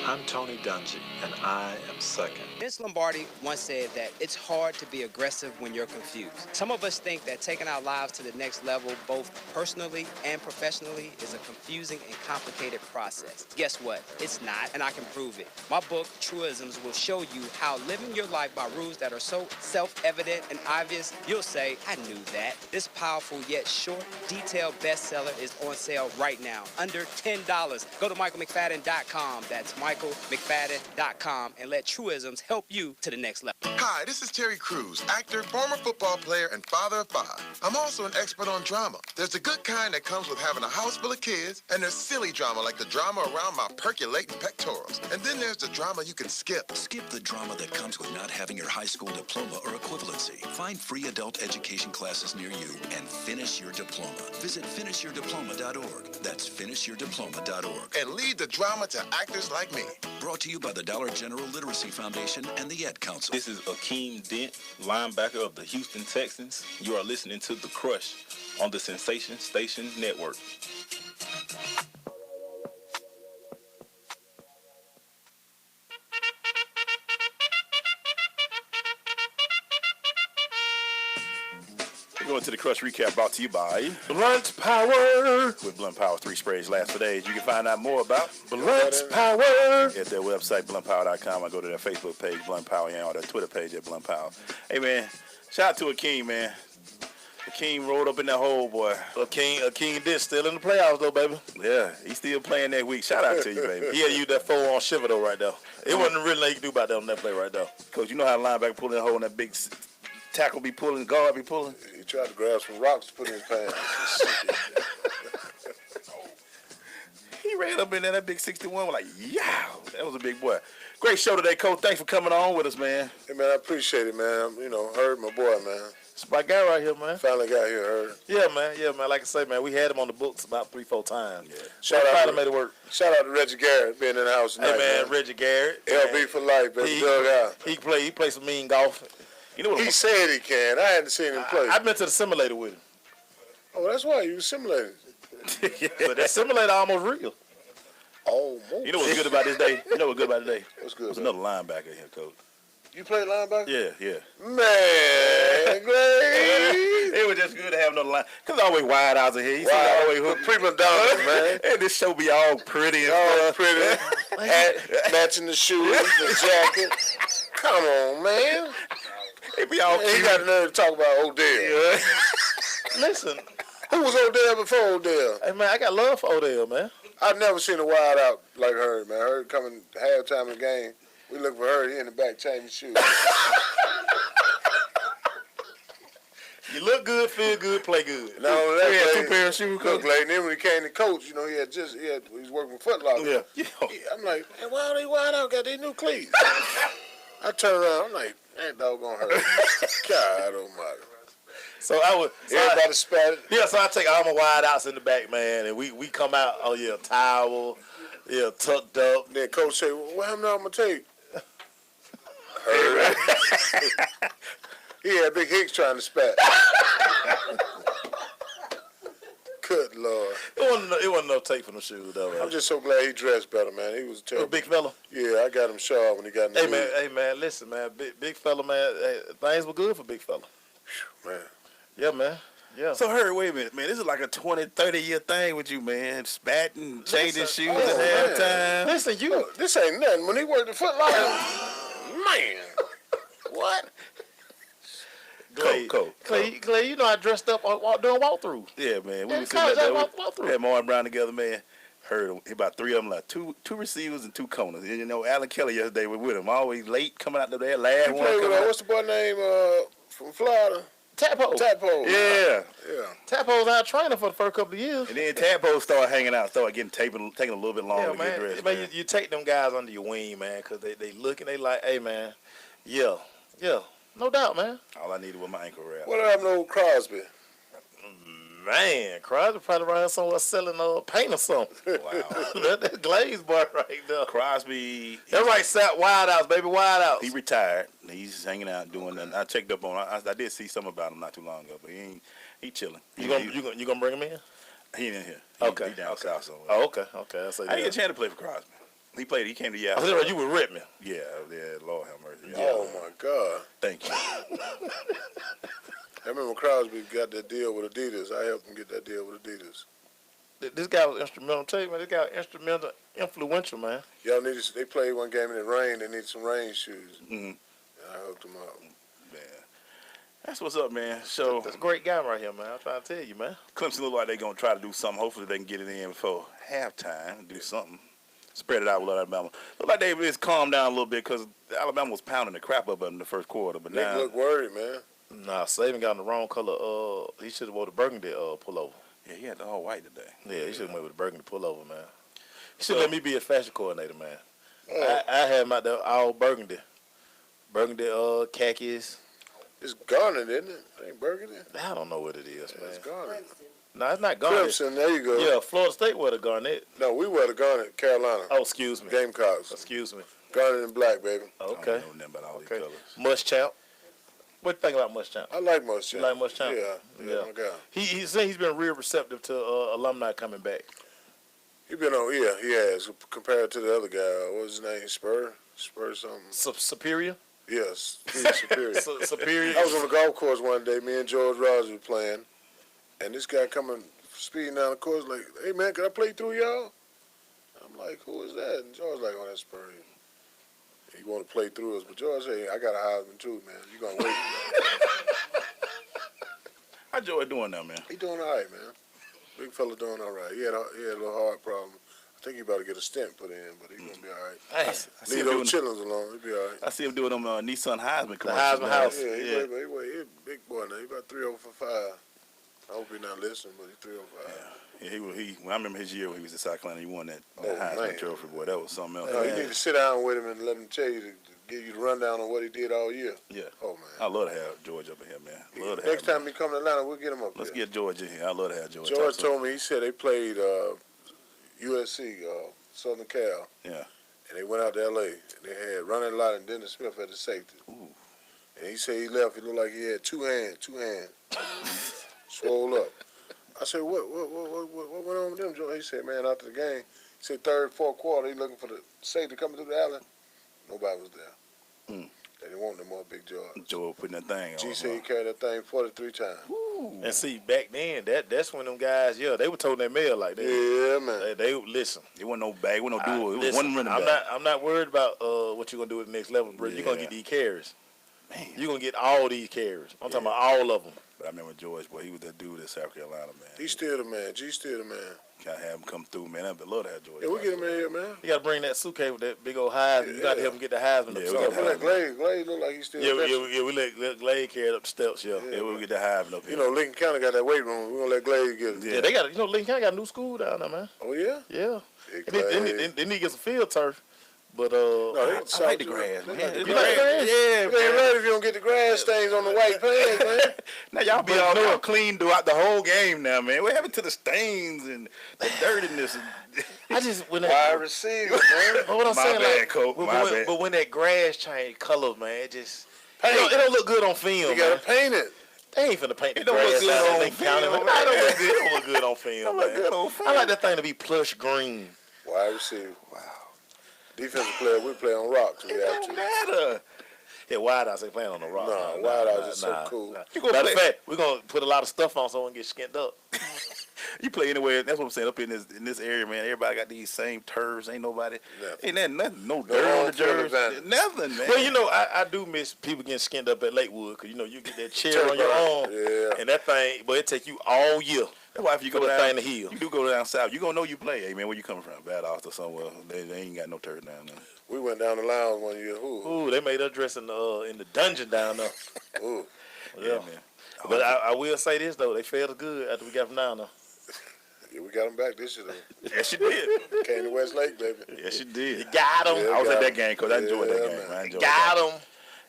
I'm Tony Dungy, and I am second. Vince Lombardi once said that it's hard to be aggressive when you're confused. Some of us think that taking our lives to the next level, both personally and professionally, is a confusing and complicated process. Guess what? It's not, and I can prove it. My book, Truisms, will show you how living your life by rules that are so self-evident and obvious, you'll say, I knew that. This powerful yet short, detailed bestseller is on sale right now, under $10. Go to michaelmcfadden.com. That's michaelmcfadden.com, and let Truisms help you to the next level. Hi, this is Terry Crews, actor, former football player, and father of 5. I'm also an expert on drama. There's the good kind that comes with having a house full of kids, and there's silly drama like the drama around my percolating pectorals. And then there's the drama you can skip. Skip the drama that comes with not having your high school diploma or equivalency. Find free adult education classes near you and finish your diploma. Visit finishyourdiploma.org. That's finishyourdiploma.org. And lead the drama to actors like me. Brought to you by the Dollar General Literacy Foundation and the Ed Council. This is Akeem Dent, linebacker of the Houston Texans. You are listening to The Crush on the Sensation Station Network. We're going to the Crush Recap brought to you by Blunt Power. With Blunt Power, 3 sprays last for days. You can find out more about Blunt Power at their website, bluntpower.com. I go to their Facebook page, Blunt Power, and their Twitter page at Blunt Power. Hey, man, shout out to Akeem, man. Akeem rolled up in that hole, boy. Akeem Dent still in the playoffs, though, baby. Yeah, he's still playing that week. Shout out to you, baby. He had to use that 4-on shiver, though, right there. It wasn't really nothing you could do about that on that play right there. Coach, you know how linebacker pull in that hole and that big tackle be pulling, guard be pulling? He tried to grab some rocks to put in his pants. He ran up in there, that big 61, was like, yow. That was a big boy. Great show today, Coach. Thanks for coming on with us, man. Hey, man, I appreciate it, man. Heard my boy, man. It's my guy right here, man. Finally got here, Heard. Yeah, man. Like I say, man, we had him on the books about 3-4 times. Yeah. Shout out made it work. Shout out to Reggie Garrett being in the house tonight. Hey, man, Reggie Garrett. LB for life, baby. He play some mean golf. You know what he said he can. I hadn't seen him play. I've been to the simulator with him. Oh, that's why you was simulating. But that simulator almost real. Almost. You know what's good about this day? You know what's good about today? What's good? There's another linebacker here, Coach. You played linebacker? Yeah. Man, great. It was just good to have another line. Because always wide outs in here. You see always hook. Prima donna, man. And this show be all pretty and all stuff. pretty. Matching the shoes, the jacket. Come on, man. It be all cute. He got the nerve to talk about Odell. Yeah. Listen. Who was Odell before Odell? Hey, man, I got love for Odell, man. I've never seen a wide out like her, man. Her coming halftime of the game. We look for her. He in the back changing shoes. You look good, feel good, play good. Not only that, he had 2 pairs of shoes. Look, like, and then when he came to coach, he was working with Foot Locker. Yeah. I'm like, man, why are they wide out? Got these new cleats. I turn around. I'm like, that dog gonna hurt. God almighty. So everybody spat it. Yeah, so I take all my wide outs in the back, man, and we come out. Oh yeah, towel, yeah, tucked up. Then coach say, well, what happened to my tape? Heard. He had Big Hicks trying to spat. Good Lord. It It wasn't no take for no shoes though. Man. I'm just so glad he dressed better, man. He was terrible. Big fella. Yeah, I got him sharp when he got in the league. Hey man, listen, man. Big fella, man. Hey, things were good for big fella. Man. Yeah, man. Yeah. So, Hurry, wait a minute, man. This is like a 20, 30-year thing with you, man. Spatting, changing shoes at halftime. Listen, this ain't nothing. When he worked the Foot Locker, man. What? Clay, Clay, you know I dressed up doing walkthrough. Yeah, man. We was college, sitting I there. walked through. We had Martin Brown together, man. Heard about three of them, like two receivers and two corners. And, you know, Alan Kelly yesterday was with him. Always late, coming out there, last one. Played with, what's the boy name from Florida? Tadpole. Yeah. Tadpole's our trainer for the first couple of years. And then Tadpole started hanging out, started getting taking a little bit longer to get dressed. Man, you take them guys under your wing, man, because they look and they like, hey, man, yeah, no doubt, man. All I needed was my ankle wrap. What happened to old Crosby? Man, Crosby probably around somewhere selling paint or something. Wow. that Glaze boy right there. Crosby. That's right, Sat Wild Outs, baby, Wild Outs. He retired. He's hanging out doing that. I checked up on him. I did see something about him not too long ago, but he chilling. You gonna bring him in? He ain't in here. Okay. He down south somewhere. Oh, okay. I didn't get a chance to play for Crosby. He played. He came to Yale. Oh, you were Redmond. Yeah, Lord have mercy. Yeah. Oh my God. Thank you. I remember Crosby got that deal with Adidas. I helped him get that deal with Adidas. This guy was instrumental. Tell you, man, this guy was instrumental, influential, man. Y'all needed. They played one game and it rained. They needed some rain shoes. Mm-hmm. And I hooked them up. Man, that's what's up, man. So that's a great guy right here, man. I'm trying to tell you, man. Clemson look like they're gonna try to do something. Hopefully, they can get it in before halftime and do something. Spread it out with Alabama. Look like they just calmed down a little bit because Alabama was pounding the crap up in the first quarter. But now they look worried, man. Nah, Saban got in the wrong color. He should have wore the burgundy pullover. Yeah, he had the all white today. Yeah, he should have went with the burgundy pullover, man. He should let me be a fashion coordinator, man. I had him out there all burgundy. Burgundy, khakis. It's garnet, isn't it? It ain't burgundy. I don't know what it is, man. It's garnet. No, it's not garnet. Clemson, there you go. Yeah, Florida State wear the garnet. No, we wear the garnet, Carolina. Oh, excuse me. Gamecocks. Excuse me. Garnet and black, baby. Okay. I don't know nothing about all these colors. Muschamp. What do you think about Muschamp? I like Muschamp. You like Muschamp? Yeah. My God. He's been real receptive to alumni coming back. He has. Compared to the other guy, what's his name? Spur something. Superior? Yes, Superior. Superior. I was on the golf course one day. Me and George Rogers were playing, and this guy coming speeding down the course like, "Hey man, can I play through y'all?" I'm like, "Who is that?" And George like, "Oh, that's Spur." He want to play through us, but George said, "I got a Heisman too, man. You gonna wait?" How George doing now, man? He doing all right, man. Big fella doing all right. He had a little heart problem. I think he about to get a stent put in, but he gonna be all right. Hey, leave those chillins alone. He'll be all right. I see him doing them Nissan Heisman commercials. The Heisman House. Yeah, he a big boy now. He about 3 over for 5. I hope he's not listening, but he's 3 over 5. Yeah, when I remember his year when he was at South Carolina, he won that Heisman Trophy. Boy, that was something else. No, you need to sit down with him and let him tell you to give you the rundown on what he did all year. Yeah. Oh man. I love to have George up in here, man. Next time he come to Atlanta, we'll get him up. Let's get George in here. I love to have George. George told me, he said they played USC, Southern Cal. Yeah. And they went out to L.A. and they had Ronnie Lott and Dennis Smith at the safety. Ooh. And he said he left. It looked like he had two hands, swole up. I said, what went on with them, George? He said, man, after the game, he said third, fourth quarter, he looking for the safety coming through the alley. Nobody was there. Mm. They didn't want no more Big George. George putting that thing on. G said he carried that thing 43 times. Woo. And see, back then, that's when them guys, they were toting their mail like that. Yeah, man. They listen. It wasn't no bag, it wasn't no duel. It was one running back. I'm not worried about what you're gonna do at the next level, bro. You're gonna get these carries. Man, you're gonna get all these carries. I'm talking about all of them. But I remember George, boy, he was that dude at South Carolina, man. He's still the man. G's still the man. Gotta have him come through, man. I'd love to have George. Yeah, we get him in here, man. You gotta bring that suitcase with that big old Heisman. You gotta help him get the Heisman. Yeah, we let Glade look like he's still. We let Glade carry it up the steps. Yeah, we'll get the Heisman up here. You know, Lincoln County got that weight room. We're gonna let Glade get it. Yeah, they got. Lincoln County got a new school down there, man. Oh yeah. Yeah. They need to get some field turf. But I like the grass, man. You like the grass? Yeah, it ain't right if you don't get the grass stains on the white pants, man. Now y'all be all clean throughout the whole game now, man. What happened to the stains and the dirtiness? I just wide receiver, man. What I'm saying, bad, Coach. But when that grass change colors, man, it don't look good on film. You gotta paint it. They ain't finna paint the It don't look grass good out. on They film, counting. man. It don't look good. It don't look good on film, Don't look man. good on film. I like that thing to be plush green. Wide receiver. Wow. Defensive player, we play on rocks. We It have don't to. matter. Yeah, wideouts ain't playing on the rock. No, wideouts is so cool. Matter of fact, we're gonna put a lot of stuff on so we don't get skinned up. You play anywhere. That's what I'm saying. Up in this area, man. Everybody got these same turfs. Ain't nobody. Ain't nothing. No dirt on the jersey. Nothing, man. Well, you know, I do miss people getting skinned up at Lakewood because you know you get that chair on your arm, and that thing, but it take you all year. That's why if you go the down, thing to heal. you do go down south, you gonna know you play. Hey man, where you coming from? Bad Off or somewhere? They ain't got no turf down there. We went down the lounge one year. Ooh, they made us dress in the dungeon down there. Ooh. Yeah, man. But I will say this though, they felt us good after we got from down there. Yeah, we got them back this year though. Yes, you did. Came to West Lake, baby. Yes, you did. You got them. I was at that game because I enjoyed that game. Man. I enjoyed Got that. them.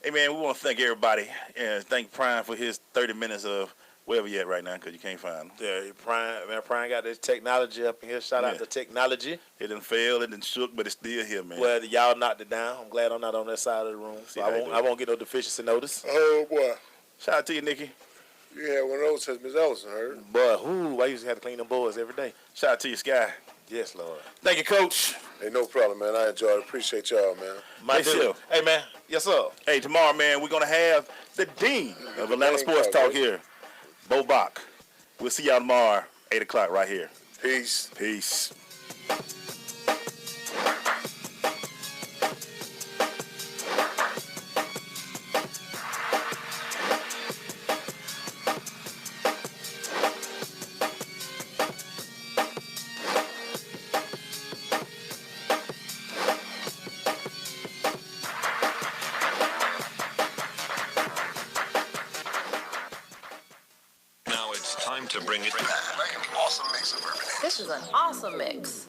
Hey man, we want to thank everybody and thank Prime for his 30 minutes of wherever you at right now because you can't find him. Yeah, Prime got this technology up in here. Shout out to technology. It didn't fail, it didn't shook, but it's still here, man. Well, y'all knocked it down. I'm glad I'm not on that side of the room, so I won't get no deficiency notice. Oh boy. Shout out to you, Nikki. You had one of those since Miss Ellison heard. But I used to have to clean them boards every day. Shout out to you, Sky. Yes, Lord. Thank you, Coach. Hey, no problem, man. I enjoyed it. Appreciate y'all, man. My deal. Hey, man. Yes, sir. Hey, tomorrow, man, we're going to have the Dean of Atlanta Sports Talk here, Bo Bach. We'll see y'all tomorrow, 8 o'clock right here. Peace. Peace. Now it's time to bring it back. Awesome mix of urban. This is an awesome mix.